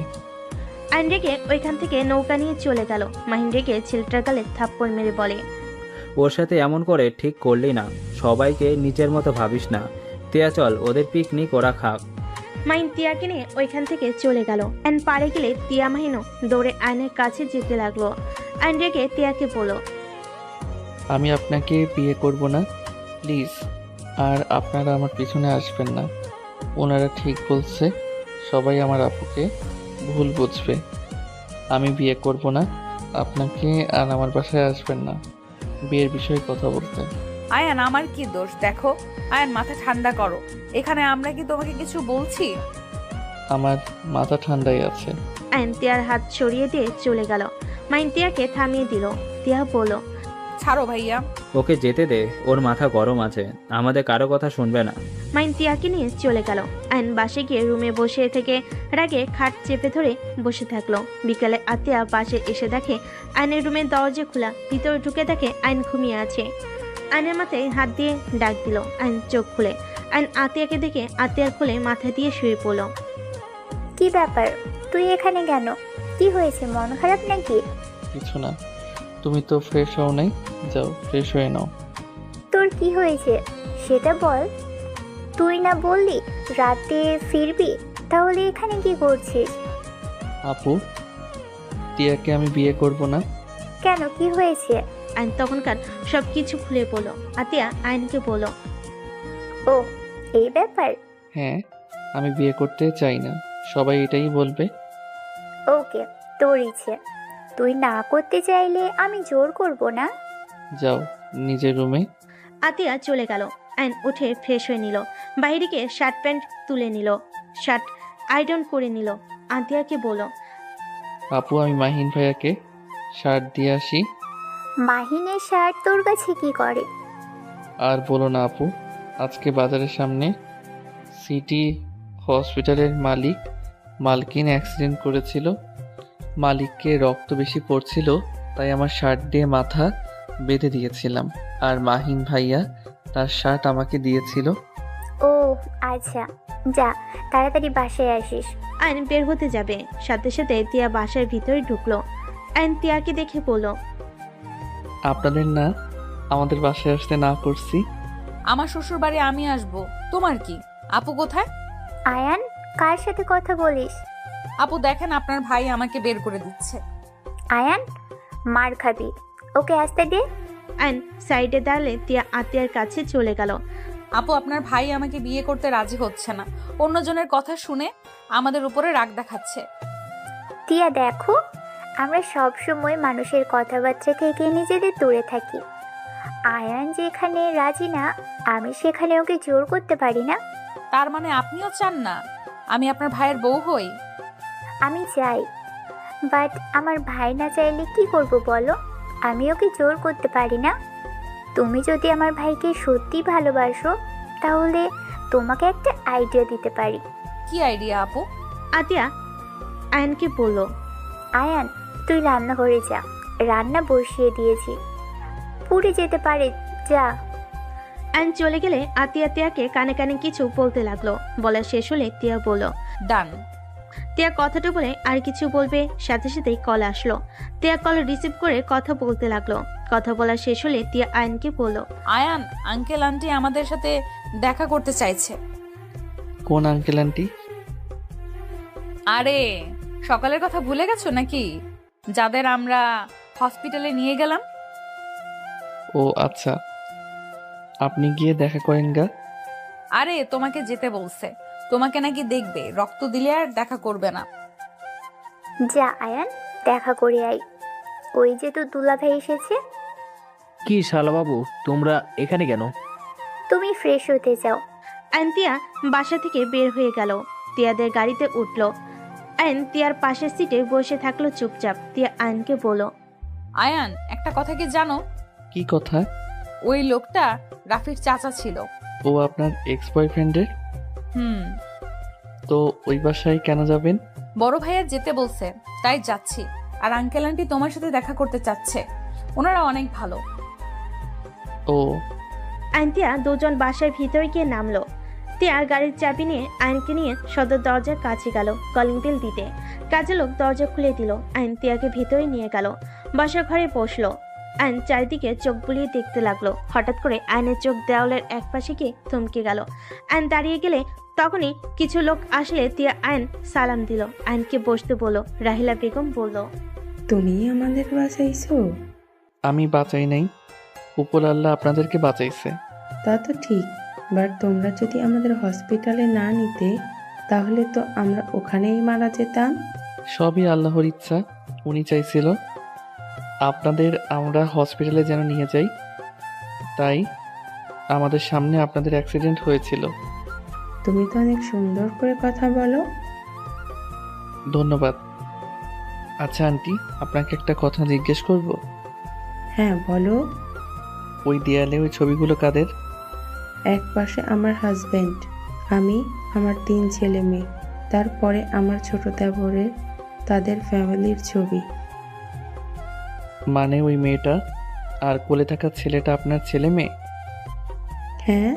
আইন রেগে ওইখান থেকে নৌকা নিয়ে চলে গেল। মাহিন রেগে ছেলেটার গালে থাপ্পড় মেরে বলে, ওর সাথে এমন করে ঠিক করলি না, সবাইকে নিজের মতো ভাবিস না। তিয়া চল, ওদের পিকনিক ওরা খাক। মাহিন তিয়াকে নিয়ে ওইখান থেকে চলে গেল। আইন পারে গেলে তিয়া মাহিনও দৌড়ে আইনের কাছে যেতে লাগলো। আইন রেগে তিয়াকে বলল, আমি আপনাকে বিয়ে করব না, প্লিজ। আর আপনারা আমার পিছনে আসবেন না। ওনারা ঠিক বলছে, সবাই আমার আপুকে ভুল বুঝবে। আমি বিয়ে করব না, আপনাকে আর আমার বাসায় আসবেন না বিয়ের বিষয়ে কথা বলতে। আয়ান, আমার কি দোষ? দেখো আয়ান, মাথা ঠান্ডা করো। এখানে আমরা কি তোমাকে কিছু বলছি? আমার মাথা ঠান্ডাই আছে। আইন তিয়ার হাত সরিয়ে দিয়ে চলে গেল। মাহিন তিয়াকে থামিয়ে দিল। তিয়া বলল, ছাড়ো ভাইয়া। ওকে যেতে দে, ওর মাথা গরম আছে, আমাদের কারো কথা শুনবে না। মাহিন তিয়াকে নিয়ে চলে গেল। আইন বাসে গিয়ে রুমে বসে থেকে রাগে খাট চেপে ধরে বসে থাকলো। বিকালে আতিয়া পাশে এসে দেখে আইনের রুমের দরজা খোলা। ভিতরে ঢুকে দেখে আইন ঘুমিয়ে আছে। আইনের মাথায় হাত দিয়ে ডাক দিল। আইন চোখ খুলে আইন আতিয়াকে দেখে আতিয়ার কোলে মাথা দিয়ে শুয়ে পড়ল। কি ব্যাপার, তুই এখানে কেন? কি হয়েছে, মন খারাপ নাকি? কিছু না, তুমি তো ফ্রেশ হও নাই, যাও ফ্রেশ হয়ে নাও। তোর কি হয়েছে সেটা বল। তুই না বললি রাতে ফিরবি, তাহলে এখানে কি করছিস? আপু, টিয়াকে আমি বিয়ে করব না। কেন, কি হয়েছে? আইন তখনকার সবকিছু খুলে বলল। আতিয়া আইনকে বলল, ও এই ব্যাপার। হ্যাঁ, আমি বিয়ে করতে চাই না, সবাই এটাই বলবে। ওকে, তোর ইচ্ছে। তুই না করতে চাইলে আমি জোর করব না। যাও নিজের রুমে। আতিয়া চলে গেল। আয়ন উঠে ফ্রেশ হয়ে নিল। বাইরে গিয়ে শার্ট প্যান্ট তুলে নিল, শার্ট আয়রন করে নিল। আতিয়াকে বলল, আপু আমি মাহিন ভাইয়াকে শার্ট দিয়ে আসি। মাহিনের শার্ট তোর কাছে কি করে? আর বলো না আপু, আজকে বাজারের সামনে সিটি হসপিটালের মালকিন অ্যাক্সিডেন্ট করেছিল। মালিককে রক্ত বেশি পড়ছিল, তাই আমার শার্ট দিয়ে মাথা বেঁধে দিয়েছিলাম। আর মাহিন ভাইয়া তার শার্ট আমাকে দিয়েছিল। ও আচ্ছা, যা তাড়াতাড়ি বাসায় আসিস। আয়ন বের হতে যাবে, সাথে সাথে তিয়া বাসার ভিতরে ঢুকলো। আয়ন তিয়াকে দেখে বলল, আপনাদের না আমাদের বাসায় আসতে না করছি? আমার শ্বশুর বাড়ি আমি আসবো, তোমার কি? আপু কোথায়? আয়ান, কার সাথে কথা বলিস? আপু দেখেন আপনার ভাই আমাকে বের করে দিচ্ছে। আয়ান, মার খাবি, ওকে আসতে দে। আয়ন সাইডে দাঁড়ালে তিয়া আতিয়ার কাছে চলে গেল। আপু আপনার ভাই আমাকে বিয়ে করতে রাজি হচ্ছে না, অন্যজনের কথা শুনে আমাদের উপরে রাগ দেখাচ্ছে। তিয়া দেখো, আমরা সব সময় মানুষের কথাবার্তা থেকে নিজেদের দূরে থাকি। আয়ান যেখানে রাজি না, আমি সেখানে ওকে জোর করতে পারি না। তার মানে আপনিও চান না আমি আপনার ভাইয়ের বউ হই? আমি চাই, বাট আমার ভাই না চাইলে কি করব বলো? আমি ওকে জোর করতে পারি না। তুমি যদি আমার ভাইকে সত্যি ভালোবাসো, তাহলে তোমাকে একটা আইডিয়া দিতে পারি। কি আইডিয়া আপু? আতিয়া আয়নকে বলল, আয়ান, তুই রান্নাঘরে যা, রান্না বসিয়ে দিয়েছি, পুড়ে যেতে পারে, যা। আয়ন চলে গেলে আতিয়া তিয়াকে কানে কানে কিছু বলতে লাগলো। বলা শেষ হলে তিয়া বলল, ডান। তিয়া কথাটা বলে আর কিছু বলবে, সাথে সাথেই কল আসলো। তিয়া কল রিসিভ করে কথা বলতে লাগলো। কথা বলা শেষ হলে তিয়া আয়নকে বলল, আয়ান, আঙ্কেল আন্টি আমাদের সাথে দেখা করতে চাইছে। কোন আঙ্কেল আন্টি? আরে সকালের কথা ভুলে গেছো নাকি? যাদের আমরা হসপিটালে নিয়ে গেলাম। ও আচ্ছা, আপনি গিয়ে দেখা করেন গা। আরে তোমাকে যেতে বলছে, তোমাকে নাকি দেখবে, রক্ত দিলে আর দেখা করবে না। যা আয়ান, দেখা করে আই। ওই যে তোর দুলাভাই এসেছে। কি শালাবাবু, তোমরা এখানে কেন? তুমি ফ্রেশ হতে যাও। আয়ন তিয়া বাসা থেকে বের হয়ে গেল। তিয়াদের গাড়িতে উঠল। আয়ন তিয়ার পাশের সিটে বসে থাকলো চুপচাপ। তিয়া আয়নকে বলল, আয়ান, একটা কথা কি জানো? কি কথা? ওই লোকটা রাফির চাচা ছিল। ও আপনার এক্স বয়ফ্রেন্ডের? তো ওই বাসায় কেন যাবেন? বড় ভাইয়া যেতে বলছে, তাই যাচ্ছি। আর আঙ্কেল আন্টি তোমার সাথে দেখা করতে চাচ্ছে, ওনারা অনেক ভালো। ও। আয়ন তিয়া দুজন বাসার ভিতরে গিয়ে নামলো। তিয়া গাড়ির চাবি নিয়ে আয়নকে নিয়ে সদর দরজার কাছে গেল কলিং বেল দিতে। কাজের লোক দরজা খুলে দিল। আয়ন তিয়াকে ভিতরে নিয়ে গেল, বাসার ঘরে বসলো। আয়ন চারিদিকে চোখ বুলিয়ে দেখতে লাগলো। হঠাৎ করে আয়নের চোখ দেওয়ালের এক পাশে গিয়ে থমকে গেল। আয়ন দাঁড়িয়ে গেলে তখনই কিছু লোক আসলে তিয়া আয়ন সালাম দিল। আয়নকে বসতে বলল। রাহিলা বেগম বলল, তুমি আমাদের বাঁচাইছো? আমি বাঁচাই নাই, উপর আল্লাহ আপনাদেরকে বাঁচাইছে। তা তো ঠিক, বাট তোমরা যদি আমাদের হসপিটালে না নিতে, তাহলে তো আমরা ওখানেই মারা যেতাম। সবই আল্লাহর ইচ্ছা, উনি চাইছিল আপনাদের আমরা হসপিটালে যেন নিয়ে যাই, তাই আমাদের সামনে আপনাদের অ্যাক্সিডেন্ট হয়েছিল। তুমি তো অনেক সুন্দর করে কথা বলো। ধন্যবাদ। আচ্ছা আন্টি, আপনাকে একটা কথা জিজ্ঞেস করব? হ্যাঁ বলো। ওই দেয়ালে ওই ছবিগুলো কাদের? এক পাশে আমার হাজবেন্ড, আমি, আমার 3 ছেলে মেয়ে, তারপরে আমার ছোট দেবরের, তাদের ফ্যামিলির ছবি। মানে ওই মেয়েটা আর কোলে থাকা ছেলেটা আপনার ছেলে মেয়ে? হ্যাঁ।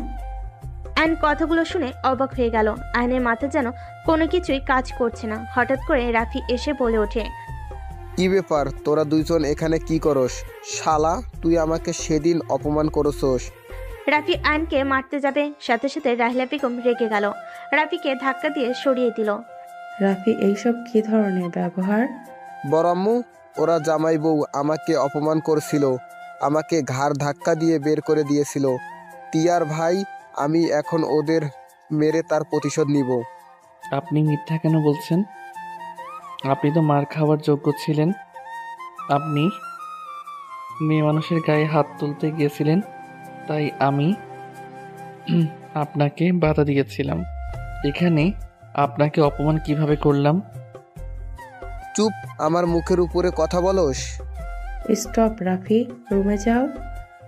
আয়ন কথাগুলো শুনে অবাক হয়ে গেল। আয়নের মাথা যেন কোনো কিছুই কাজ করছে না। হঠাৎ করে রাফি এসে বলে ওঠে, কি ব্যাপার, তোরা দুইজন এখানে কি করস? শালা, তুই আমাকে সেদিন অপমান করছস। রাফি আয়নকে মারতে যাবে, সাথে সাথে রাহিলা বেগম রেগে গেল। রাফিকে ধাক্কা দিয়ে সরিয়ে দিল। রাফি, এইসব কি ধরনের ব্যবহার? বড় আম্মু, ওরা জামাই বউ আমাকে অপমান করছিল, আমাকে ঘাড় ধাক্কা দিয়ে বের করে দিয়েছিল। তিয়ার ভাই, আমি এখন ওদের মেরে তার প্রতিশোধ নিব। আপনি মিথ্যা কেন বলছেন? আপনি তো মার খাওয়ার যোগ্য ছিলেন। আপনি মেয়ে মানুষের গায়ে হাত তুলতে গিয়েছিলেন, তাই আমি আপনাকে বাধা দিয়েছিলাম। এখানে আপনাকে অপমান কিভাবে করলাম? চুপ, আমার মুখের উপরে কথা বলোস। স্টপ রাফি, রুমে যাও।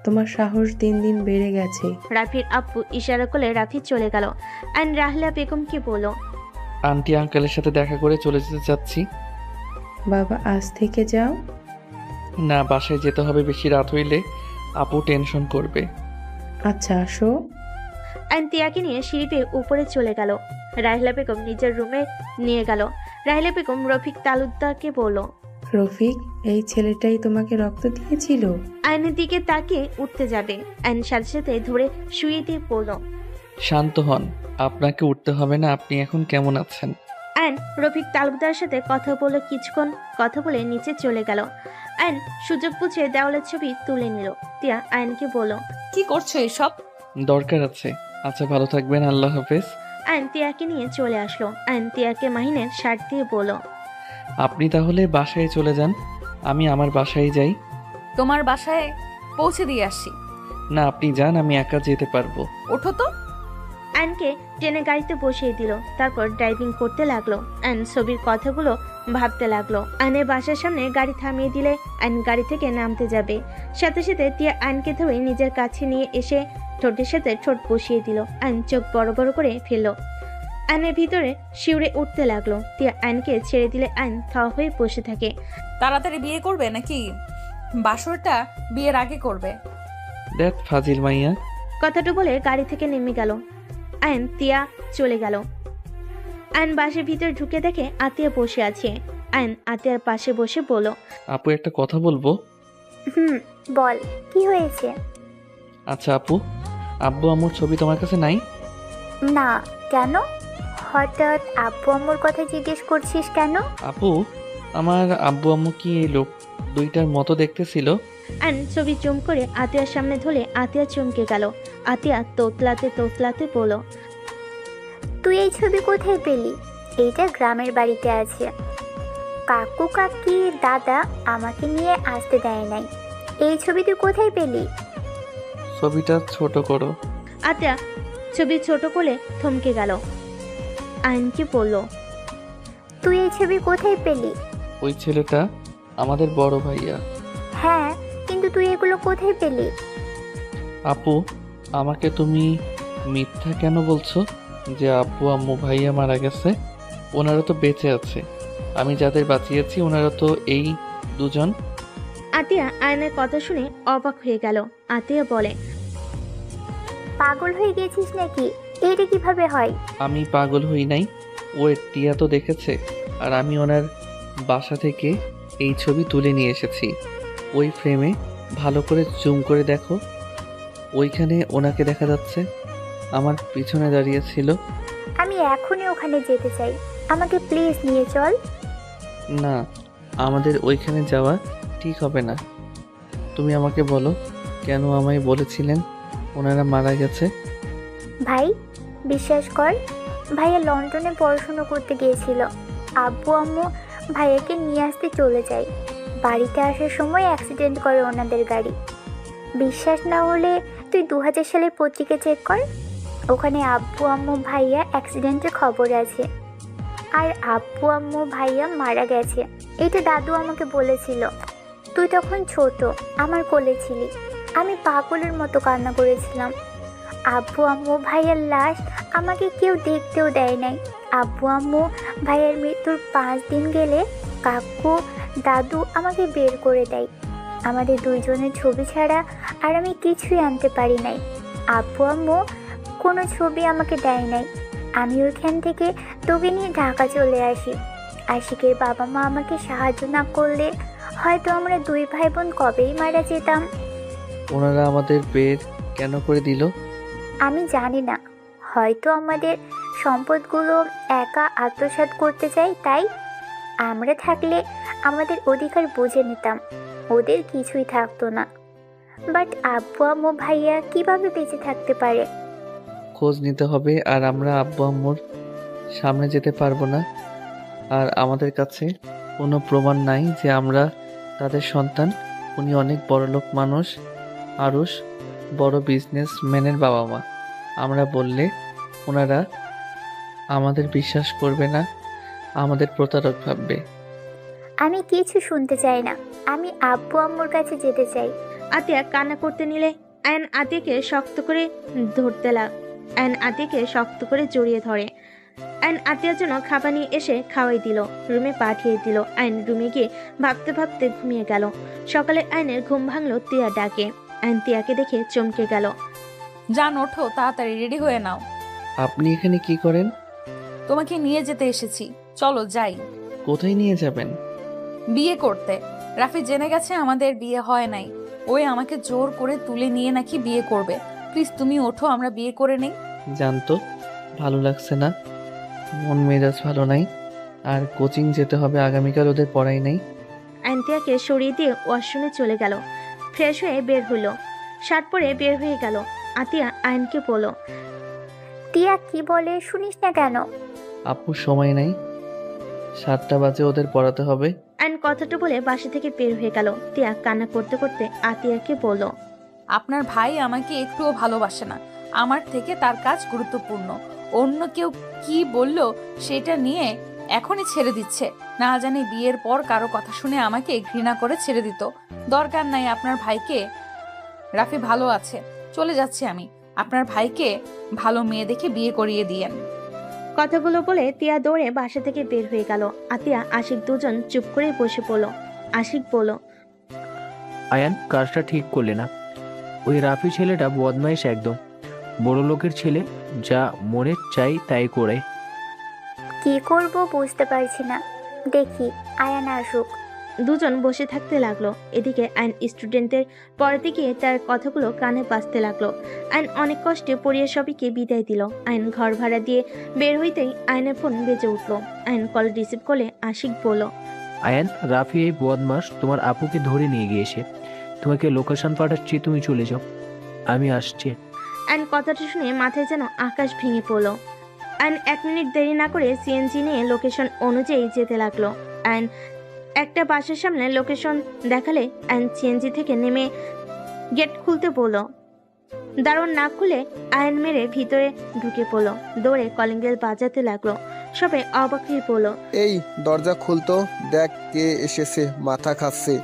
তোমার সাহস দিন দিন বেড়ে গেছে। রাফির আব্বু ইশারা করলে রাফি চলে গেল। অ্যান্ড রাহলা বেগমকে বলল, আন্টি আঙ্কেলের সাথে দেখা করে চলে যেতে চাচ্ছি। বাবা আজ থেকে যাও। না, বাসায় যেতে হবে, বেশি রাত হইলে আপু টেনশন করবে। আচ্ছা আসো। অ্যান্ড তিয়াকে নিয়ে সিঁড়িতে উপরে চলে গেল। রাহলা বেগম নিজের রুমে নিয়ে গেল। রাহলা বেগম রফিক তালুকদারকে বলল, রফিক, এই ছেলেটাই তোমাকে রক্ত দিয়েছিল? আয়নের দিকে তাকিয়ে উঠতে যাবে, আয়ন সাথে সাথে ধরে শুয়ে দিয়ে পড়ল। শান্ত হন, আপনাকে উঠতে হবে না। আপনি এখন কেমন আছেন? আয়ন রফিক তালুকদারের সাথে কথা বলে কিছুক্ষণ কথা বলে নিচে চলে গেল। আয়ন সুযোগ বুঝে দেওয়ালের ছবি তুলে নিল। তিয়া আয়নকে বলল, কি করছো এসব? দরকার আছে। আচ্ছা, ভালো থাকবেন, আল্লাহ হাফেজ। আয়ন তিয়াকে নিয়ে চলে আসলো। আয়ন তিয়াকে মাহিনের শার্ট দিয়ে বলল, আপনি তাহলে বাসায় চলে যান, আমি আমার বাসায় যাই। তোমার বাসায় পৌঁছে দিয়ে আসি। না, আপনি যান, আমি একা যেতে পারবো। ওঠো তো। আয়নকে ট্রেনে গাড়িতে বসিয়ে দিল। তারপর ড্রাইভিং করতে লাগলো। আয়ন ছবির কথাগুলো ভাবতে লাগলো। আয়নের বাসার সামনে গাড়ি থামিয়ে দিলে আয়ন গাড়ি থেকে নামতে যাবে। সাথে সাথে তিয়া আয়নকে ধরে নিজের কাছে নিয়ে এসে ঠোঁটের সাথে ঠোঁট বসিয়ে দিল। আয়ন চোখ বড় বড় করে ফেলল। আয়নের ভিতরে শিউরে উঠতে লাগলো। তিয়া আয়নকে ছেড়ে দিলে আয়ন থ হয়ে বসে থাকে। তাড়াতাড়ি বিয়ে করবে নাকি বাসরটা বিয়ের আগে করবে? দেখ ফাজিল মাইয়া। কথাটা বলে গাড়ি থেকে নেমে গেল। আয়ন তিয়া চলে গেল। আয়ন বাসের ভিতরে ঢুকে দেখে আতিয়া বসে আছে। আয়ন আতিয়ার পাশে বসে বলল, আপু, একটা কথা বলবো? বল, কি হয়েছে? আচ্ছা আপু, আব্বু আম্মুর ছবি তোমার কাছে নাই? না, কেন? হঠাৎ আব্বু আম্মুর কথা জিজ্ঞেস করছিস কেন? আপু, আমার আব্বু আম্মু কি এই লোক দুইটার মতো দেখতেছিল? আয়ন ছবি জুম করে আতিয়ার সামনে ধরে আতিয়া চমকে গেল। আতিয়া তোতলাতে তোতলাতে বলল, তুই এই ছবি কোথায় পেলি? এইটা গ্রামের বাড়িতে আছে। কাকু কাকি দাদা আমাকে নিয়ে আসতে দেয় নাই। এই ছবি তুই কোথায় পেলি? ছবিটা ছোট করো। আতিয়া ছবি ছোট করে থমকে গেল। আয়নকে বলল, তুই এই ছবি কোথায় পেলি? ওই ছেলেটা আমাদের বড় ভাইয়া। হ্যাঁ, কিন্তু তুই এগুলো কোথায় পেলি? আপু, আমাকে তুমি মিথ্যা কেন বলছো যে আব্বু আম্মু ভাইয়া মারা গেছে? ওনারা তো বেঁচে আছে। আমি যাদের বাঁচিয়েছি ওনারা তো এই দুজন। আতিয়া আয়নের কথা শুনে অবাক হয়ে গেল। আতিয়া বলে, পাগল হয়ে গেছিস নাকি? এটা কিভাবে হয়? আমি পাগল হই নাই। ও টিয়া তো দেখেছে, আর আমি ওনার বাসা থেকে এই ছবি তুলে নিয়ে এসেছি। ওই ফ্রেমে ভালো করে জুম করে দেখো, ওইখানে ওনাকে দেখা যাচ্ছে, আমার পিছনে দাঁড়িয়ে ছিল। আমি এখনই ওখানে যেতে চাই, আমাকে প্লিজ নিয়ে চল। না, আমাদের ওইখানে যাওয়া ঠিক হবে না। তুমি আমাকে বলো, কেন আমায় বলেছিলেন ওনারা মারা গেছে? ভাই, বিশ্বাস কর, ভাইয়া লন্ডনে পড়াশোনা করতে গিয়েছিল। আব্বু আম্মু ভাইয়াকে নিয়ে আসতে চলে যায়। বাড়িতে আসার সময় অ্যাক্সিডেন্ট করে ওনাদের গাড়ি। বিশ্বাস না হলে তুই 2000 সালের পত্রিকা চেক কর, ওখানে আব্বু আম্মু ভাইয়া অ্যাক্সিডেন্টের খবর আছে। আর আব্বু আম্মু ভাইয়া মারা গেছে, এটা দাদু আমাকে বলেছিল। তুই তখন ছোট, আমার কোলে ছিলি। আমি পাগলের মতো কান্না করেছিলাম। আব্বু আম্মু ভাইয়ার লাশ আমাকে কেউ দেখতেও দেয় নাই। আব্বু আম্মু ভাইয়ার মৃত্যুর 5 দিন গেলে কাকু দাদু আমাকে বের করে দেয়। আমাদের দুইজনের ছবি ছাড়া আর আমি কিছুই আনতে পারি নাই। আব্বু আম্মু কোনো ছবি আমাকে দেয় নাই। আমি ওইখান থেকে তোকে নিয়ে ঢাকা চলে আসি। আশিকের বাবা মা আমাকে সাহায্য না করলে হয়তো আমরা 2 ভাই বোন কবেই মারা যেতাম। ওনারা আমাদের বের কেন করে দিল? আমি জানি না, হয়তো আমাদের সম্পদগুলো একা আত্মসাৎ করতে চাই, তাই। আমরা থাকলে আমাদের অধিকার বুঝে নিতাম, ওদের কিছুই থাকতো না। বাট আব্বু আম্মু ভাইয়া কিভাবে বেঁচে থাকতে পারে? খোঁজ নিতে হবে, আর আমরা আব্বু আম্মুর সামনে যেতে পারবো না। আর আমাদের কাছে কোনো প্রমাণ নাই যে আমরা তাদের সন্তান। উনি অনেক বড়লোক মানুষ, আরুষ বড় বিজনেসম্যানের বাবা মা। আমরা বললে ওনারা আমাদের বিশ্বাস করবে না, আমাদের প্রতারক ভাববে। আমি কিছু শুনতে চাই না, আমি আব্বু আম্মুর কাছে যেতে চাই। আতিয়া কান্না করতে নিলে আয়ান আতিয়াকে শক্ত করে জড়িয়ে ধরে। আয়ন আতিয়ার জন্য খাবার নিয়ে এসে খাওয়াই দিল, রুমে পাঠিয়ে দিল। আয়ন রুমে গিয়ে ভাবতে ভাবতে ঘুমিয়ে গেল। সকালে আয়নের ঘুম ভাঙলো তিয়া ডাকে। আয়ন তিয়াকে দেখে চমকে গেল। জান ওঠো, তাড়াতাড়ি রেডি হয়ে নাও। আপনি এখানে কি করেন? তোমাকে নিয়ে যেতে এসেছি, চলো যাই। কোথায় নিয়ে যাবেন? বিয়ে করতে। রাফি জেনে গেছে আমাদের বিয়ে হয় নাই, ওই আমাকে জোর করে তুলে নিয়ে নাকি বিয়ে করবে। প্লিজ তুমি ওঠো, আমরা বিয়ে করে নেই। জানতো ভালো লাগছে না, মন মেজাজ ভালো নাই, আর কোচিং যেতে হবে আগামীকাল, ওদের পড়াই নাই। আয়ন তিয়াকে সরিয়ে দিয়ে ওয়াশরুমে চলে গেল। ফ্রেশ হয়ে বের হলো, শার্ট পরে বের হয়ে গেল। আতিয়া আয়নকে বলল, টিয়া কি বলে শুনিস না কেন? আপুর সময় নাই, 7টা বাজে ওদের পড়াতে হবে। আয়ন কথাটা বলে বাসা থেকে বের হয়ে গেল। তিয়া কান্না করতে করতে আতিয়াকে বলল, আপনার ভাই আমাকে একটুও ভালোবাসে না, আমার থেকে তার কাজ গুরুত্বপূর্ণ। অন্য কেউ কি বলল সেটা নিয়ে এখনই ছেড়ে দিচ্ছে, না জানি বিয়ের পর কারো কথা শুনে আমাকে ঘৃণা করে ছেড়ে দিত। দরকার নাই আপনার ভাইকে, রাফি ভালো আছে, চলে যাচ্ছি আমি। আপনার ভাইকে ভালো মেয়ে দেখে বিয়ে করিয়ে দিয়েন। কথাগুলো বলে তিয়া দৌড়ে বাসা থেকে বের হয়ে গেল। আতিয়া আশিক দুজন চুপ করে বসে পড়ল। আশিক বলল, আয়ান, কাজটা ঠিক করলে না। ওই রাফি ছেলেটা বদমাইশ একদম, বড় লোকের ছেলে, যা মনে চাই তাই করে। কি করব বুঝতে পারছি না, দেখি আয়ান আসুক। দুজন বসে থাকতে লাগলো। এদিকে আইন স্টুডেন্টদের পড়াতে গিয়ে তার কথাগুলো কানে বাজতে লাগলো। আইন অনেক কষ্টে পড়িয়ে সবাইকে বিদায় দিল। আইন ঘর ভাড়া দিয়ে বের হইতেই আইনের ফোন বেজে উঠলো। আইন কল রিসিভ করলে আশিক বলল, আয়ান, রাফি এই বদমাস তোমার আপুকে ধরে নিয়ে গিয়েছে, তোমাকে লোকেশন পাঠাচ্ছি, তুমি চলে যাও, আমি আসছি। আইন কথাটা শুনে মাথায় যেন আকাশ ভেঙে পড়লো। আইন 1 মিনিট দেরি না করে সিএনজি নিয়ে লোকেশন অনুযায়ী যেতে লাগলো। আইন একটা বাসার সামনে লোকেশন দেখালে আইন সিএনজি থেকে নেমে গেট খুলতে বলল। দারুণ না খুলে আয়ন মেরে ভিতরে ঢুকে পড়লো। দৌড়ে কলিং বেল বাজাতে লাগলো। সবাই অবাক হয়ে পড়লো। এই দরজা খুলতো, দেখ কে এসেছে, মাথা খাচ্ছে।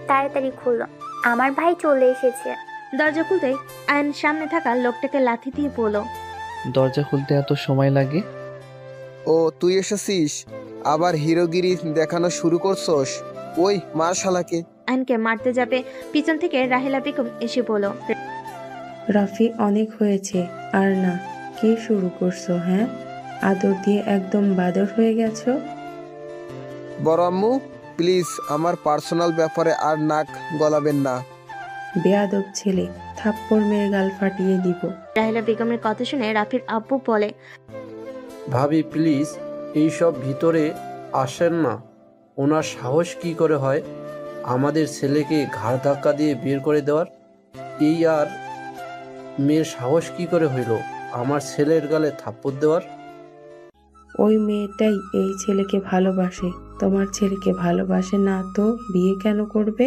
তাড়াতাড়ি খুলো, আমার ভাই চলে এসেছে। দরজা খুলতেই আয়ন সামনে থাকা লোকটাকে লাথি দিয়ে বলল, দরজা খুলতে এত সময় লাগে? ও তুই এসেছিস, আবার হিরোগিরি দেখানো শুরু করছস? ওই মার শালাকে। আয়নকে মারতে যাবে, পিছন থেকে রাহেলা বেগম এসে বলল, রাফি অনেক হয়েছে, আর না। কি শুরু করছো? হ্যাঁ, আদর দিয়ে একদম বাদর হয়ে গেছো। বড় আম্মু প্লিজ আমার পার্সোনাল ব্যাপারে আর নাক গলাবেন না। বেয়াদব ছেলে, থাপ্পড় মেরে গাল ফাটিয়ে দিব। রাহেলা বেগমের কথা শুনে রাফির আব্বু বলে, ভাবি প্লিজ এইসব ভিতরে আসেন না। ওনার সাহস কি করে হয় আমাদের ছেলেকে ঘাড় ধাক্কা দিয়ে বের করে দেওয়ার? এই আর মেয়ের সাহস কি করে হইল আমার ছেলের গালে থাপ্পড় দেওয়ার? ওই মেয়েটাই এই ছেলেকে ভালোবাসে, তোমার ছেলেকে ভালোবাসে না তো বিয়ে কেন করবে?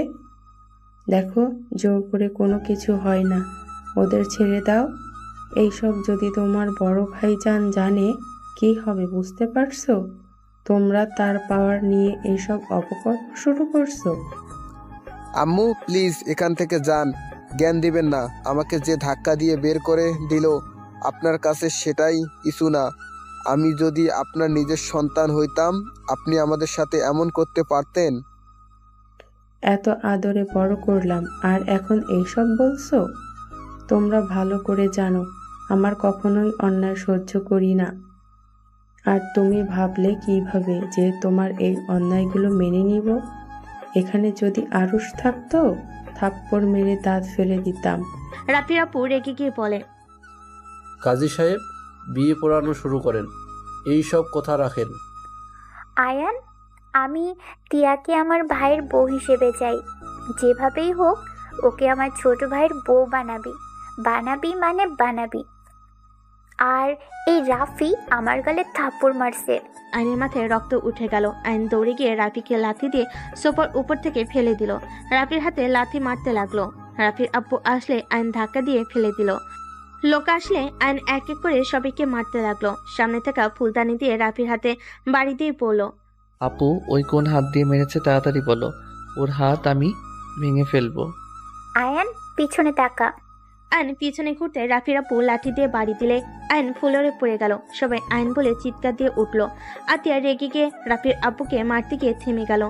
দেখো, জোর করে কোনো কিছু হয় না, ওদের ছেড়ে দাও। এইসব যদি তোমার বড় ভাইজান জানে কি হবে বুঝতে পারছো? তোমরা তার পাওয়ার নিয়ে এইসব অপকর্ম শুরু করছো। আম্মু প্লিজ এখান থেকে যান, জ্ঞান দিবেন না। আমাকে যে ধাক্কা দিয়ে বের করে দিল আপনার কাছে সেটাই কিছু না। আমি যদি আপনার নিজের সন্তান হইতাম আপনি আমাদের সাথে এমন করতে পারতেন? এত আদরে বড় করলাম আর এখন এইসব বলছো? তোমরা ভালো করে জানো আমার কখনোই অন্যায় সহ্য করি না। আর তুমি ভাবলে কিভাবে যে তোমার এই অন্যায়গুলো মেনে নিব? এখানে যদি আরুষ থাকতো থাপ্পড় মেরে দাঁত ফেলে দিতাম। রাফির আপু রেগে গিয়ে বলে, কাজী সাহেব বিয়ে পড়ানো শুরু করেন, এই সব কথা রাখেন। আয়ান, আমি টিয়াকে আমার ভাইয়ের বউ হিসেবে চাই। যেভাবেই হোক ওকে আমার ছোট ভাইয়ের বউ বানাবি, বানাবি মানে বানাবি। আর এই রাফি আমার গালে থাপ্পড় মারছে। আইনের মাথায় রক্ত উঠে গেল। আইন দৌড়ে গিয়ে রাফিকে লাথি দিয়ে সোফার উপর থেকে ফেলে দিল। রাফির হাতে লাথি মারতে লাগলো। রাফির আব্বু আসলে আইন ধাক্কা দিয়ে ফেলে দিল। লোক আসলে আয়ন এক এক করে সবাইকে মারতে লাগলো। সামনে থাকা ফুলদানি দিয়ে রাফির হাতে বাড়ি দিয়ে পড়লো। আপু ওই কোন হাত দিয়ে মেরেছে তাড়াতাড়ি বলো, ওর হাত আমি ভেঙে ফেলবো। আয়ান পিছনে তাকা। আয়ন পিছনে ঘুরতে রাফির আপু লাঠি দিয়ে বাড়ি দিলে আয়ন ফ্লোরে পড়ে গেল। সবাই আয়ন বলে চিৎকার দিয়ে উঠলো। আতিয়া রেগে গিয়ে রাফির আব্বুকে মারতে গিয়ে থেমে গেল।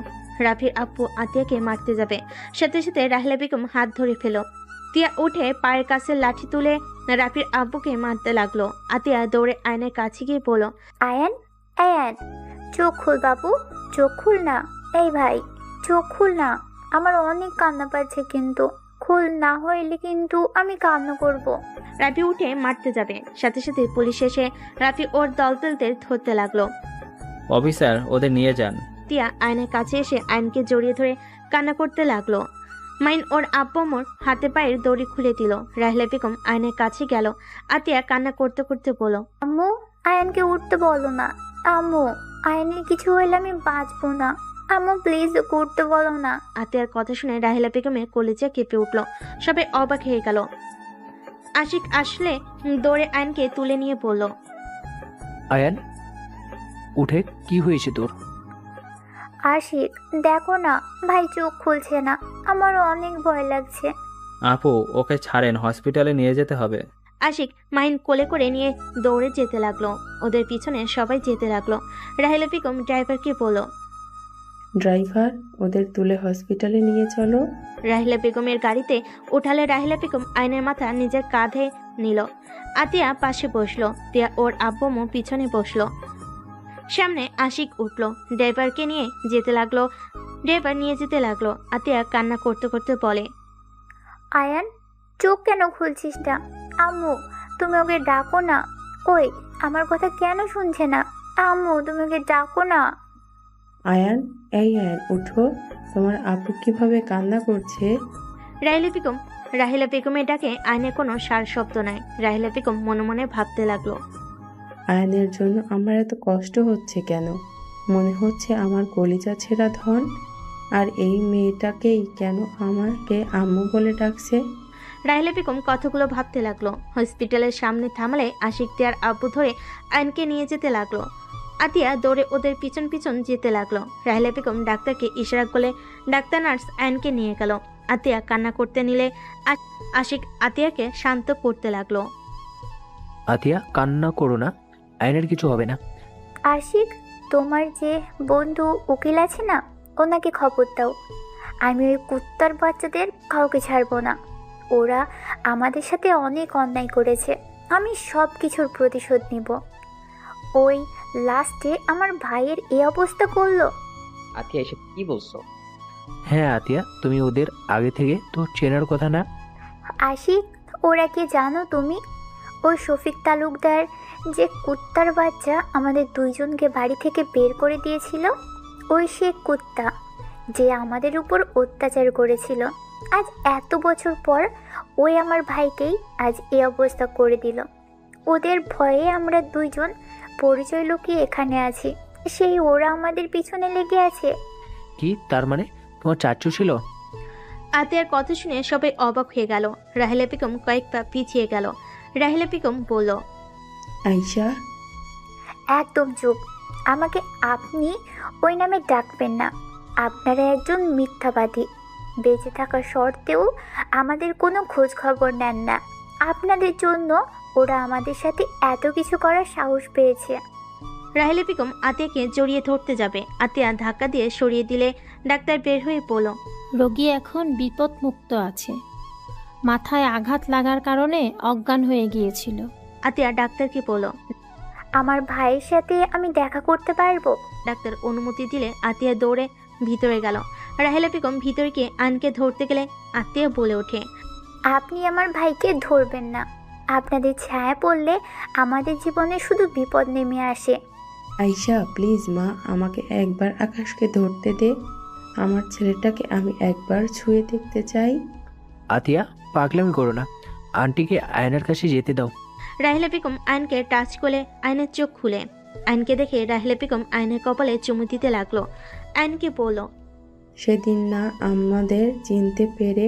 রাফির আব্বু আতিয়াকে মারতে যাবে, সাথে সাথে রাহেলা বেগম হাত ধরে ফেল। তিয়া উঠে পায়ের কাছে লাঠি তুলে রাফির আব্বুকে মারতে লাগলো। আতিয়া দৌড়ে আয়নের কাছে গিয়ে বলল, আয়ান আয়ান চোখ খুল বাবু, চোখ খুল না। এই ভাই চোখ খুল না, আমার অনেক কান্না পাচ্ছে, কিন্তু খুল না হইলে কিন্তু আমি কান্না করব। রাফি উঠে মারতে যাবে, সাথে সাথে পুলিশ এসে রাফি ওর দলদলদের ধরতে লাগলো। অফিসার ওদের নিয়ে যান। তিয়া আয়নের কাছে এসে আয়নকে জড়িয়ে ধরে কান্না করতে লাগলো। মাইন ওর আব্বুমোর হাতে পায়ের দড়ি খুলে দিল। রাহেলা বেগম আয়নের কাছে গেল। আতিয়া কান্না করতে করতে বলল, আম্মু আয়ানকে উঠতে বলো না। আম্মু আয়ানের কিছু হইলে আমি বাঁচবো না। আম্মু প্লিজ করতে বলো না। আতিয়ার কথা শুনে রাহেলা বেগমের কলেজা কেঁপে উঠল। সবাই অবাক হয়ে গেল। আশিক আসলে দৌড়ে আয়নকে তুলে নিয়ে বলল, আয়ান উঠে, কি হয়েছে তোর? আশিক দেখো না ভাই চোখ খুলছে না, আমার অনেক ভয় লাগছে। আপু ওকে ছাড়েন, হসপিটালে নিয়ে যেতে হবে। আশিক মাইন কোলে করে নিয়ে দৌড়ে যেতে লাগলো। ওদের পিছনে সবাই যেতে লাগলো। রাহেলা বেগম ড্রাইভারকে বলল, ড্রাইভার ওদের তুলে হসপিটালে নিয়ে চলো। রাহেলা বেগমের গাড়িতে উঠালে রাহেলা বেগম আয়নের মাথা নিজের কাঁধে নিল। আতিয়া পাশে বসলো। তিয়া ওর আব্বুমো পিছনে বসলো। সামনে আশিক উঠলো, ড্রাইভারকে নিয়ে যেতে লাগলো। ড্রাইভার নিয়ে যেতে লাগলো। আতিয়া কান্না করতে করতে বলে, আয়ান চোখ কেন খুলছিস না? আম্মু তুমি ওকে ডাকো না। ওই আমার কথা কেন শুনছে না? আম্মু তুমি ওকে ডাকো না। আয়ান এই আয়ান উঠো, তোমার আপু কিভাবে কান্না করছে। রাহেলা বেগমের ডাকে আয়নের কোনো সার শব্দ নাই। রাহেলা বেগম মনে মনে ভাবতে লাগলো, আয়ানের জন্য আমার এত কষ্ট হচ্ছে কেন? মনে হচ্ছে আমার কলিজা ছেঁড়া ধন। আর এই মেয়েটাকেই কেন আমাকে আম্মু বলে ডাকছে? রাহেলা বেগম কথাগুলো ভাবতে লাগলো। হসপিটালের সামনে থামলে আশিক তিয়ার আব্বু ধরে আয়নকে নিয়ে যেতে লাগলো। আতিয়া দৌড়ে ওদের পিছন পিছন যেতে লাগলো। রাহেলা বেগম ডাক্তারকে ইশারা করলে ডাক্তার নার্স আয়নকে নিয়ে গেল। আতিয়া কান্না করতে নিলে আশিক আতিয়াকে শান্ত করতে লাগলো। আতিয়া কান্না করো না, আয়নের কিছু হবে না। আশিক তোমার যে বন্ধু উকিল আছে না, ওনাকে খবর দাও। আমি ওই কুত্তার বাচ্চাদের কাউকে ছাড়বো না। ওরা আমাদের সাথে অনেক অন্যায় করেছে, আমি সব কিছুর প্রতিশোধ নিব। ওই লাস্টে আমার ভাইয়ের এই অবস্থা করলো। আতিয়া এসব কি বলছো? হ্যাঁ আতিয়া, তুমি ওদের আগে থেকে তো চেনার কথা না? আশিক ওরা কি জানো তুমি? ওই শফিক তালুকদার যে কুত্তার বাচ্চা আমাদের দুইজনকে বাড়ি থেকে বের করে দিয়েছিল, ওই সে কুত্তা যে আমাদের উপর অত্যাচার করেছিল। আজ এত বছর পর ওই আমার ভাইকেই আজ এই অবস্থা করে দিল। ওদের ভয়ে আমরা দুইজন পরিচয় লুকিয়ে এখানে আছি, সেই ওরা আমাদের পিছনে লেগে আছে। কি তার মানে তোমার চাচু ছিল? আতিয়ার কথা শুনে সবাই অবাক হয়ে গেল। রাহেলা বেগম কয়েক পা পিছিয়ে গেল। রাহেলা বেগম বলল, আয়শা একদম চুপ। আমাকে আপনি ওই নামে ডাকবেন না। আপনারা একজন মিথ্যাবাদী। বেঁচে থাকা সত্ত্বেও আমাদের কোনো খোঁজ খবর নেন না। আপনাদের জন্য ওরা আমাদের সাথে এত কিছু করার সাহস পেয়েছে। রাহেলা বেগম আতিয়াকে জড়িয়ে ধরতে যাবে। আতিয়া ধাক্কা দিয়ে সরিয়ে দিলে ডাক্তার বের হয়ে বলল, রোগী এখন বিপদমুক্ত আছে, মাথায় আঘাত লাগার কারণে অজ্ঞান হয়ে গিয়েছিল। আতিয়া ডাক্তারকে বলল, আমার ভাইয়ের সাথে আমি দেখা করতে পারবো? ডাক্তার অনুমতি দিলে আতিয়া দৌড়ে ভিতরে গেল। রাহেলা বেগম ভিতরে গিয়ে আয়নকে ধরতে গেলে আতিয়া বলে ওঠে, আপনি আমার ভাইকে ধরবেন না। আপনাদের ছায়া পড়লে আমাদের জীবনে শুধু বিপদ নেমে আসে। আয়শা প্লিজ মা, আমাকে একবার আকাশকে ধরতে দে। আমার ছেলেটাকে আমি একবার ছুঁয়ে দেখতে চাই। আতিয়া পাগলামি করো না, আন্টিকে আয়নের কাছে যেতে দাও। রাহেলা বেগম আয়নকে টাচ করে আয়নের চোখ খুলে। আয়নকে দেখে রাহেলা বেগম আয়নের কপালে চুমু দিতে লাগলো। আয়নকে বলল, সেদিন না আমাদের চিনতে পেরে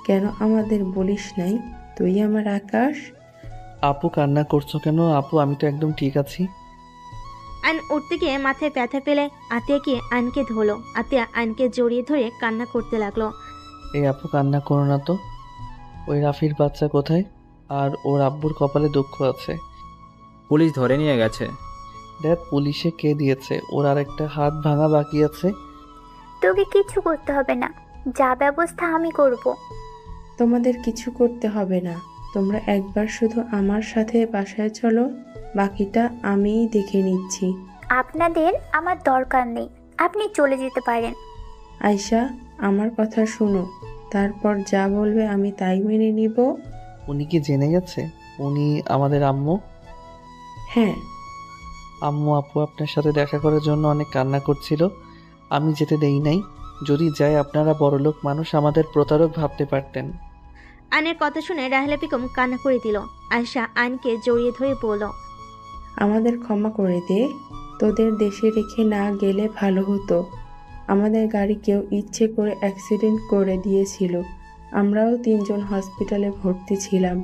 কেন আমাদের বলিস নাই তুই আমার আকাশ? আপু কান্না করছো কেন? আপু আমি তো একদম ঠিক আছি। আয়ন উঠতে গিয়ে মাথায় ব্যথা পেলে আতিয়াকে আয়নকে ধরলো। আতিয়া আয়নকে জড়িয়ে ধরে কান্না করতে লাগলো। এই আপু কান্না করো না তো। ওই রাফির বাচ্চা কোথায়? আর ওর আব্বুর কপালে দুঃখ আছে। পুলিশ ধরে নিয়ে গেছে। দেখ পুলিশে কে দিয়েছে, ওর আর একটা হাত ভাঙা বাকি আছে। তোকে কিছু করতে হবে না, যা ব্যবস্থা আমি করব। তোমাদের কিছু করতে হবে না, তোমরা একবার শুধু আমার সাথে বাসায় চলো, বাকিটা আমিই দেখে নিচ্ছি। আপনাদের আমার দরকার নেই, আপনি চলে যেতে পারেন। আয়শা, আমার কথা শোনো, তারপর যা বলবে আমি তাই মেনে নিব। উনি কি জেনে গেছে উনি আমাদের আম্মু? হ্যাঁ। আম্মু আপু আপনার সাথে দেখা করার জন্য অনেক কান্না করছিল, আমি যেতে দেই নাই। যদি যাই আপনারা বড়লোক মানুষ, আমাদের প্রতারক ভাবতে পারতেন। আয়নের কথা শুনে রাহেলা বেগম কান্না করে দিল। আয়শা আয়নকে জড়িয়ে ধরে বলল, আমাদের ক্ষমা করে দে, তোদের দেশে রেখে না গেলে ভালো হতো। আমাদের গাড়ি কেউ ইচ্ছে করে অ্যাক্সিডেন্ট করে দিয়েছিল, আমরাও 3 জন হসপিটালে ভর্তি ছিলাম।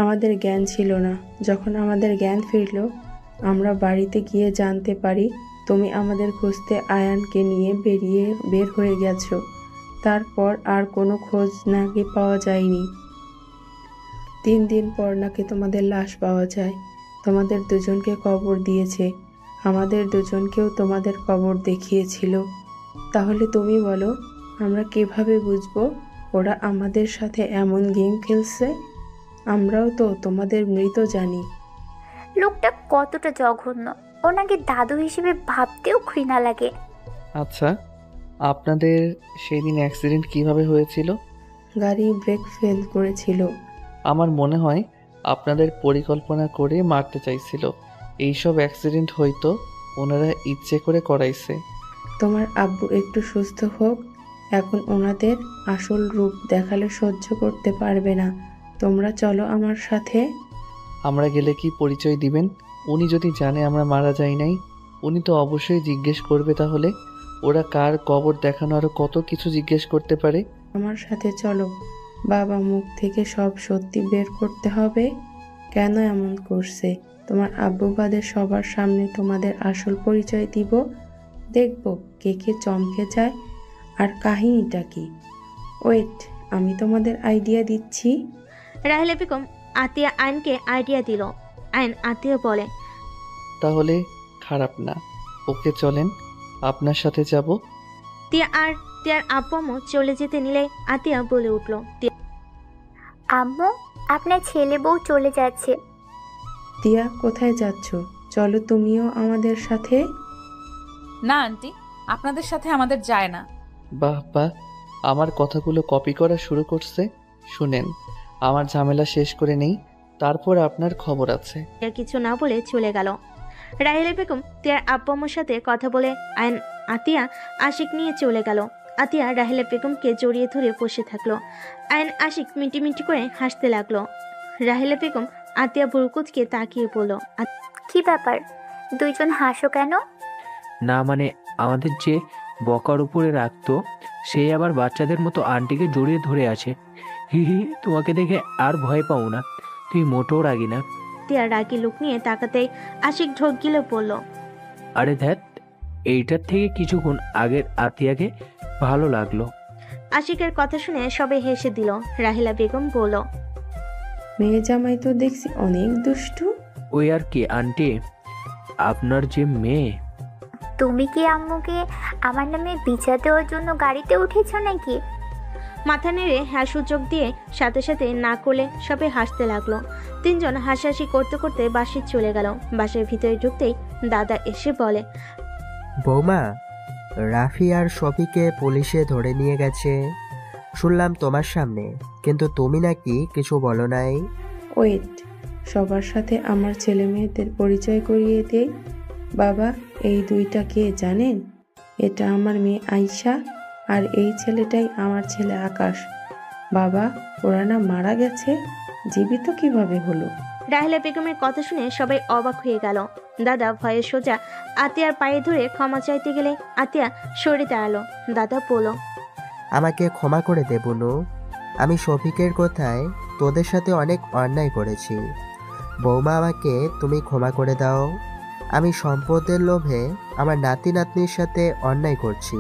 আমাদের জ্ঞান ছিল না, যখন আমাদের জ্ঞান ফিরল আমরা বাড়িতে গিয়ে জানতে পারি তুমি আমাদের খুঁজতে আয়ানকে নিয়ে বের হয়ে গেছো। তারপর আর কোনো খোঁজ নাকি পাওয়া যায়নি। 3 দিন পর নাকি তোমাদের লাশ পাওয়া যায়। তোমাদের দুজনকে কবর দিয়েছে, আমাদের দুজনকেও তোমাদের কবর দেখিয়েছিল। তাহলে তুমি বলো, আমরা কিভাবে বুঝবো ওরা আমাদের সাথে এমন গেম খেলছে? আমরাও তো তোমাদের মৃত জানি। লোকটা কতটা জঘন্য, ওনাকে দাদু হিসেবে ভাবতেও ঘৃণা লাগে। আচ্ছা, আপনাদের সেই দিন অ্যাক্সিডেন্ট কিভাবে হয়েছিল? গাড়ি ব্রেক ফেল করেছিল। আমার মনে হয় আপনাদের পরিকল্পনা করে মারতে চাইছিল। এইসব অ্যাক্সিডেন্ট হয়তো ওনারা ইচ্ছে করে করাইছে। তোমার আব্বু একটু সুস্থ হোক, এখন ওনাদের আসল রূপ দেখালে সহ্য করতে পারবে না। তোমরা চলো আমার সাথে। আমরা গেলে কি পরিচয় দিবেন? উনি যদি জানে আমরা মারা যাই নাই, উনি তো অবশ্যই জিজ্ঞেস করবে। তাহলে ওরা কার কবর দেখানো, আরো কত কিছু জিজ্ঞেস করতে পারে। আমার সাথে চলো, বাবা মুখ থেকে সব সত্যি বের করতে হবে। কেন এমন করছে? তোমার আব্বু বাদে সবার সামনে তোমাদের আসল পরিচয় দিব, দেখব কে কে চমকে যায় আর কাহিনীটা কি। ওয়েট, আমি তোমাদের আইডিয়া দিচ্ছি। রাহেলা বেগম আতিয়া আয়নকে আইডিয়া দিল। আয়ন আতিয়া বলে, তাহলে খারাপ না, ওকে চলেন, আপনার সাথে যাব। তিয়ার আব্বু আম্মু চলে যেতে নিলে আতিয়া বলে উঠল, আম্মু, আপনার ছেলে বউ চলে যাচ্ছে। তিয়া, কোথায় যাচ্ছ? চলো তুমিও আমাদের সাথে। না আন্টি, আপনাদের সাথে আমাদের যায় না। বাহ বাহ, আমার কথাগুলো কপি করা শুরু করছে। শুনেন, আমার ঝামেলা শেষ করে নেই, তারপর আপনার খবর আছে। তিয়া কিছু না বলে চলে গেল। রাহেলা বেগম তিয়ার আব্বু আম্মুর সাথে কথা বলে আয়ন আতিয়া আশিক নিয়ে চলে গেল। আতিয়া রাহেলা বেগমকে জড়িয়ে ধরে বসে থাকলো। আয়ন আশিক মিটি মিটি করে হাসতে লাগলো। রাহেলা বেগম আতিয়া বুরকুতকে তাকিয়ে বলল, কি ব্যাপার, দুইজন হাসো কেন? না মানে, আমাদের যে বকার উপরে রাখতো সেই আবার বাচ্চাদের মতো আন্টিকে জড়িয়ে ধরে আছে। হি হি, তোমাকে দেখে আর ভয় পাও না, তুই মোটেও রাগি না। তিয়া রাগি লুক নিয়ে তাকাতেই আশিক ঢোক গিলে বলল, আরে ধ্যাত, এইটার থেকে কিছুক্ষণ আগের আতিয়াকে ভালো লাগলো। আশিকের কথা শুনে সবাই হেসে দিল। রাহেলা বেগম বলল, মেয়ে জামাই তো দেখছি অনেক দুষ্টু। ওই আর কি আন্টি, আপনার যে মেয়ে। তুমি কি আম্মুকে আমার নামে বিচার দেওয়ার জন্য গাড়িতে উঠেছ নাকি? মাথা নেড়ে হ্যাঁ সূচক দিয়ে সাথে সাথে না করলে সবাই হাসতে লাগলো। 3 জন হাসাহাসি করতে করতে বাসে চলে গেল। বাসের ভিতরে ঢুকতেই দাদা এসে বলে, বৌমা, রাফি আর শফিকে পুলিশে ধরে নিয়ে গেছে শুনলাম তোমার সামনে, কিন্তু তুমি নাকি কিছু বলো নাই। ওয়েট, সবার সাথে আমার ছেলে মেয়েদের পরিচয় করিয়ে দেই। বাবা, এই দুইটা কে জানেন? এটা আমার মেয়ে আয়শা, আর এই ছেলেটাই আমার ছেলে আকাশ। বাবা, ওরা না মারা গেছে, জীবিত কিভাবে হলো? রাহেলা বেগমের কথা শুনে সবাই অবাক হয়ে গেল। দাদা ভয়ে সোজা আতিয়ার পায়ে ধরে ক্ষমা চাইতে গেলে আতিয়া সরে দাঁড়ালো। দাদা বলল, আমাকে ক্ষমা করে দে বোনু, আমি শফিকের কথায় তোদের সাথে অনেক অন্যায় করেছি। বৌমা, আমাকে তুমি ক্ষমা করে দাও। আমি সম্পদের লোভে আমার নাতি নাতনির সাথে অন্যায় করছি,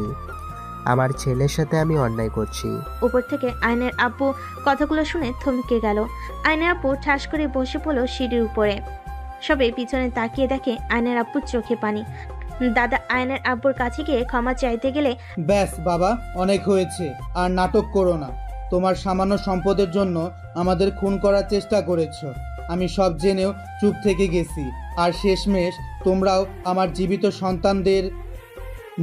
আমার ছেলের সাথে আমি অন্যায় করছি। উপর থেকে আয়নের আব্বু কথাগুলো শুনে থমকে গেল। আয়নের আব্বু ঠাস করে বসে পড়ল সিঁড়ির উপরে। সবে পিছনে তাকিয়ে দেখে আয়নের আব্বুর চোখে পানি। দাদা আয়নের আব্বুর কাছে গিয়ে ক্ষমা চাইতে গেলে, ব্যাস বাবা, অনেক হয়েছে, আর নাটক করো না। তোমার সামান্য সম্পদের জন্য আমাদের খুন করার চেষ্টা করেছ, আমি সব জেনেও চুপ থেকে গেছি। আর শেষমেশ তোমরাও আমার জীবিত সন্তানদের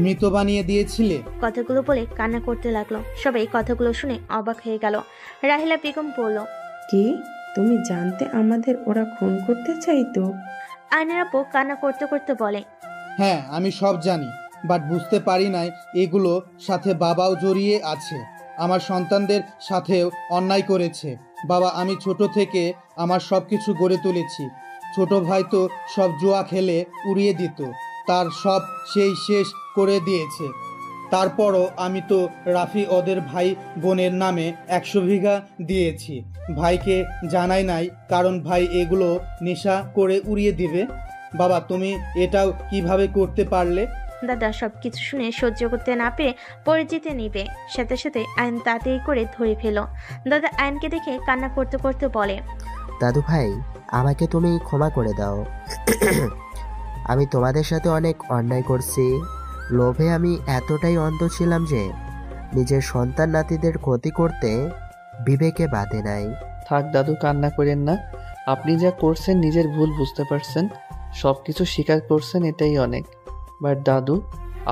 মৃত বানিয়ে দিয়েছিলে। কথাগুলো বলে কান্না করতে লাগলো। সবাই কথাগুলো শুনে অবাক হয়ে গেল। রাহিলা বেগম বলল, কি তুমি জানতে আমাদের ওরা খুন করতে চাইতো? আয়নের আব্বু কান্না করতে করতে বলে, হ্যাঁ, আমি সব জানি, বাট বুঝতে পারি নাই এগুলো সাথে বাবাও জড়িয়ে আছে। আমার সন্তানদের সাথেও অন্যায় করেছে। বাবা, আমি ছোট থেকে আমার সব কিছু গড়ে তুলেছি। ছোট ভাই তো সব জুয়া খেলে উড়িয়ে দিত, তার সব সেই শেষ করে দিয়েছে। তারপরও আমি তো রাফি ওদের ভাই বোনের নামে 100 বিঘা দিয়েছি। ভাইকে জানাই নাই, কারণ ভাই এগুলো নেশা করে উড়িয়ে দিবে। বাবা, তুমি এটাও কিভাবে করতে পারলে? দাদা সবকিছু শুনে সহ্য করতে না পেরে পড়ে যেতে নিবে, সাথে সাথে আইন তাড়াতাড়ি করে ধরে ফেল। দাদা আইনকে দেখে কান্না করতে করতে বলে, দাদু ভাই, আমাকে তুমি ক্ষমা করে দাও। আমি তোমাদের সাথে অনেক অন্যায় করছি। লোভে আমি এতটাই অন্ধ ছিলাম যে নিজের সন্তান নাতিদের ক্ষতি করতে বিবেকে বাধে নাই। থাক দাদু, কান্না করেন না। আপনি যা করছেন নিজের ভুল বুঝতে পারছেন, সব কিছু স্বীকার করছেন, এটাই অনেক। বাট দাদু,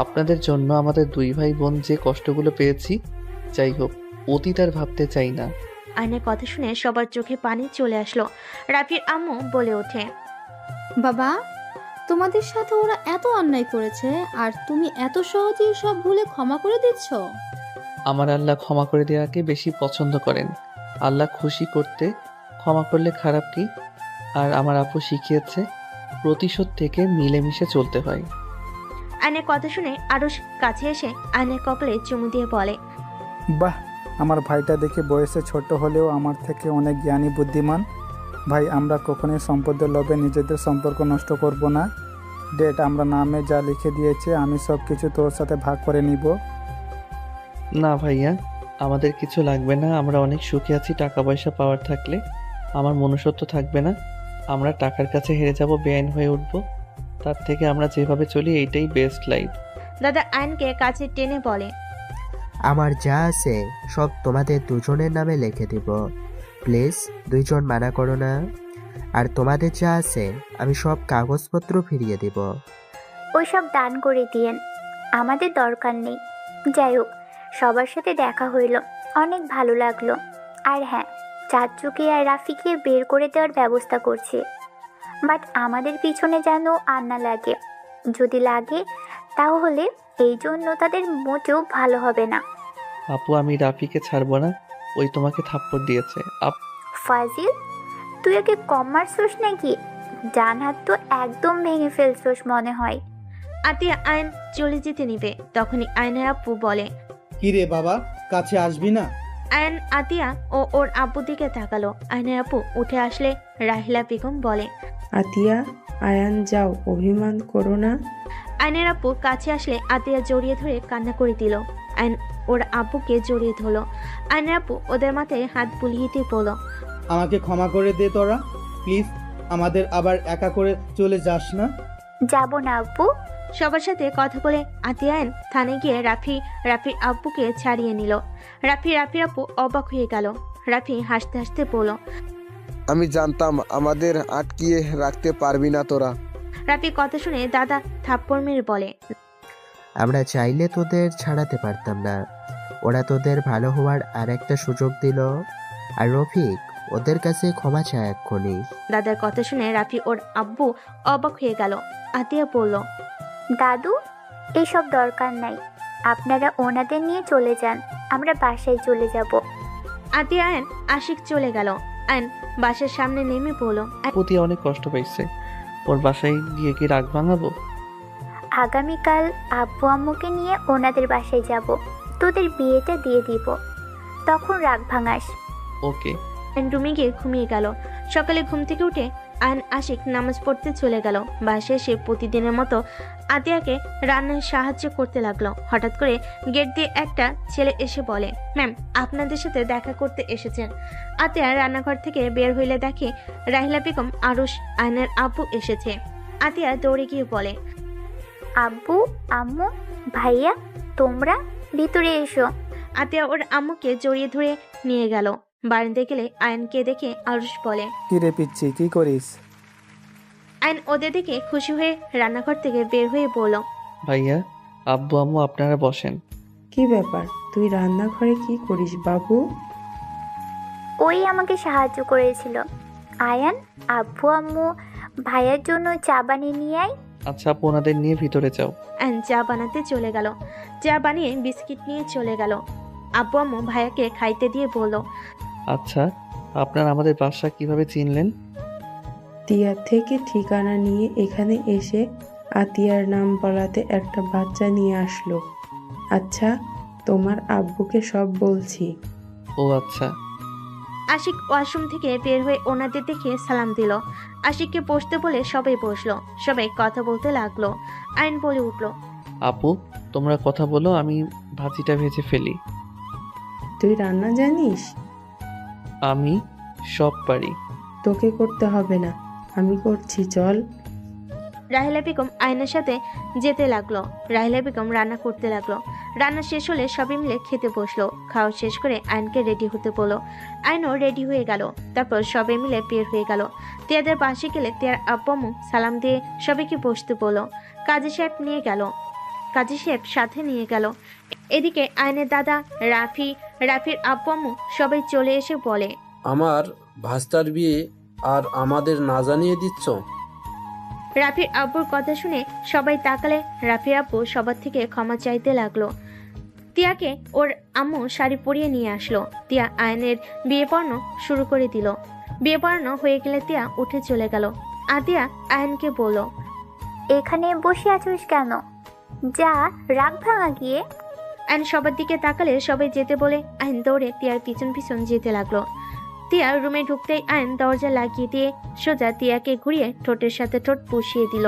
আপনাদের জন্য আমাদের 2 ভাই বোন যে কষ্টগুলো পেয়েছি, যাই হোক, অতীত আর ভাবতে চাই না। আইনের কথা শুনে সবার চোখে পানি চলে আসলো। রাফির আম্মু বলে ওঠে, বাবা, তোমাদের সাথে ওরা এত অন্যায় করেছে আর তুমি এত সহজেই সব ভুলে ক্ষমা করে দিচ্ছ? আমার আল্লাহ ক্ষমা করে দেওয়াকে বেশি পছন্দ করেন। আল্লাহ খুশি করতে ক্ষমা করলে খারাপ কি? আর আমার আপু শিখিয়েছে প্রতিশোধ থেকে মিলেমিশে চলতে হয়। আইনের কথা শুনে আরুষ কাছে এসে আইনের কপালে চুমু দিয়ে বলে, বাহ, আমার ভাইটা দেখে বয়সে ছোট হলেও আমার থেকে অনেক জ্ঞানী বুদ্ধিমান। ভাই, আমরা কখনোই সম্পদের লোভে নিজেদের সম্পর্ক নষ্ট করব না। ডেট, আমরা নামে যা লিখে দিয়েছে আমি সব কিছু তোর সাথে ভাগ করে নিব। না ভাইয়া, আমাদের কিছু লাগবে না। আমরা অনেক সুখে আছি। টাকা পয়সা পাওয়ার থাকলে আমার মনুষ্যত্ব থাকবে না। আমরা টাকার কাছে হেরে যাব, বেআইন হয়ে উঠব। তার থেকে আমরা যেভাবে চলি এইটাই বেস্ট লাইফ। দাদা আইনকে কাছে টেনে বলে, আমার যা আছে সব তোমাদের দুজনের নামে লিখে দিব। প্লিজ, 2 জন মানা করো না। আর তোমাদের যা আছে আমি সব কাগজপত্র ফিরিয়ে দিব। ওইসব দান করে দিয়েন, আমাদের দরকার নেই। যাই হোক, সবার সাথে দেখা হইল, অনেক ভালো লাগলো। আর হ্যাঁ, চাচুকে আর রাফিকে বের করে দেওয়ার ব্যবস্থা করছি। বাট আমাদের পিছনে যেন আর না লাগে। যদি লাগে তাহলে এই জন্য তাদের মোটেও ভালো হবে না। আপু, আমি রাফিকে ছাড়বো না। ওই তোমাকে থাপ্পড় দিয়েছে। ফাজিল, তুই ওকে কম মারছস নাকি? ডান হাত তো একদম ভেঙে ফেলছস মনে হয়। আতিয়া আইন চলে যেতে নিবে, তখনই আয়নের আব্বু বলে, কি রে বাবা, কাছে আসবি না? আয়ন আতিয়া ও ওর আব্বু দিকে তাকালো। আয়নের আব্বু উঠে আসলে রাহিলা বেগম বলে, আতিয়া, আয়ান যাও, অভিমান করো না। আয়নের আব্বু কাছে আসলে আতিয়া জড়িয়ে ধরে কান্না করে দিল। আয়ন ওর আব্বুকে জড়িয়ে ধরলো। আয়নের আব্বু ওদের মাথায় হাত বুলিয়ে দিয়ে বলল, আমাকে ক্ষমা করে দে তোরা, প্লিজ। আমাদের আবার একা করে চলে যাস না। যাব না আব্বু। সবার সাথে কথা বলে আতিয়া আয়ন থানায় গিয়ে রাফির আব্বুকে ছাড়িয়ে নিল। রাফির আব্বু অবাক হয়ে গেল। রাফি হাসতে হাসতে বলল, আমি জানতাম আমাদের আটকিয়ে রাখতে পারবি না তোরা। রাফির কথা শুনে দাদা থাপ্পড় মেরে বলে, আমরা চাইলে তোদের ছাড়াতে পারতাম না। ওরা তোদের ভালো হওয়ার আর একটা সুযোগ দিল। আর রফিক, ওদের কাছে ক্ষমা চায় এক্ষুনি। দাদার কথা শুনে রাফি ওর আব্বু অবাক হয়ে গেল। আতিয়া বলল, দাদু, এসব দরকার নাই, আপনারা ওনাদের নিয়ে চলে যান, আমরা বাসায় চলে যাব। আতিয়া আয়ন আশিক চলে গেল। আয়ন বাসার সামনে নেমে পড়ল। প্রতি অনেক কষ্ট পাইছে, ওর বাসায় গিয়ে কি রাগ ভাঙাবো? আগামীকাল আব্বু আম্মুকে নিয়ে ওনাদের বাসায় যাব, তোদের বিয়েটা দিয়ে দিব, তখন রাগ ভাঙাস। ওকে। রুমে গিয়ে ঘুমিয়ে গেল। সকালে ঘুম থেকে উঠে আয়ন আশিক নামাজ পড়তে চলে গেল। বাসায় এসে প্রতিদিনের মতো আতিয়াকে রান্নায় সাহায্য করতে লাগলো। হঠাৎ করে গেট দিয়ে একটা ছেলে এসে বলে, ম্যাম আপনাদের সাথে দেখা করতে এসেছেন। আতিয়া রান্নাঘর থেকে বের হইলে দেখে রাহিলা বেগম আরুষ আয়নের আব্বু এসেছে। আতিয়া দৌড়ে গিয়ে বলে, আব্বু, আম্মু, ভাইয়া, তোমরা ভিতরে এসো। আতিয়া ওর আম্মুকে জড়িয়ে ধরে নিয়ে গেল। বারান্দায় গেলে আয়নকে দেখে আরুষ বলে, কি রে পিচ্ছি, কি করিস? আয়ন ওদের দেখে খুশি হয়ে রান্নাঘর থেকে বের হয়ে বলল, ভাইয়া, আব্বু আম্মু আপনারা বসেন। কি ব্যাপার, তুই রান্নাঘরে কি করিস বাবু? ওই আমাকে সাহায্য করেছিল। আয়ান, আব্বু আম্মু ভাইয়ার জন্য চা বানিয়ে নিয়ে আয়। আচ্ছা আপু, ওনাদের নিয়ে ভিতরে যাও। আয়ন চা বানাতে চলে গেল। চা বানিয়ে বিস্কিট নিয়ে চলে গেল। আব্বু আম্মু ভাইয়াকে খাইতে দিয়ে বলল, আচ্ছা, আপনারা আমাদের বাসা কিভাবে চিনলেন? টিয়া থেকে ঠিকানা নিয়ে এখানে এসে আতিয়ার নাম বলাতে একটা বাচ্চা নিয়ে আসলো। আচ্ছা, তোমার আব্বুকে সব বলছি। ও আচ্ছা। আশিক ওয়াশরুম থেকে বের হয়ে ওনাদের দেখে সালাম দিল। আশিককে বসতে বলে সবাই বসলো। সবাই কথা বলতে লাগলো। আয়ন বলে উঠল, আপু তোমরা কথা বলো, আমি ভাজিটা ভেজে ফেলি। তুই রান্না জানিস? আমি সব পারি। তোকে করতে হবে না, আমি করছি, চল। রাহিলা বেগম আয়নের সাথে যেতে লাগলো। রাহিলা বেগম রান্না করতে লাগলো। রান্না শেষ হলে সবাই মিলে খেতে বসলো। খাওয়া শেষ করে আয়নকে রেডি হতে বললো। আয়নও রেডি হয়ে গেল। তারপর সবাই মিলে বের হয়ে গেল। তিয়াদের পাশে গেলে তিয়ার আব্বু সালাম দিয়ে সবাইকে বসতে বললো। কাজী সাহেব নিয়ে গেল। কাজী সাহেব সাথে নিয়ে গেল। এদিকে আয়নের দাদা রাফির আব্বু সবাই চলে এসে বলে, আমার ভাস্তার বিয়ে আর আমাদের না জানিয়ে দিচ্ছ? রাফির আব্বুর কথা শুনে সবাই তাকালে। রাফির আব্বু সবার থেকে ক্ষমা চাইতে লাগলো। তিয়াকে ওর আম্মু শাড়ি পরিয়ে নিয়ে আসলো। তিয়া আয়নের বিয়ে পড়ানো শুরু করে দিল। বিয়ে পড়ানো হয়ে গেলে তিয়া উঠে চলে গেল। আতিয়া আয়নকে বলল, এখানে বসে আছিস কেন? যা, রাগ ভাঙা গিয়ে। আয়ন সবার দিকে তাকালে সবাই যেতে বলে আয়ন দৌড়ে তিয়ার পিছন পিছন যেতে লাগলো। তিয়া রুমে ঢুকতেই আয়ন দরজা লাগিয়ে দিয়ে সোজা তিয়াকে ঘুরিয়ে ঠোঁটের সাথে ঠোঁট পুষিয়ে দিল।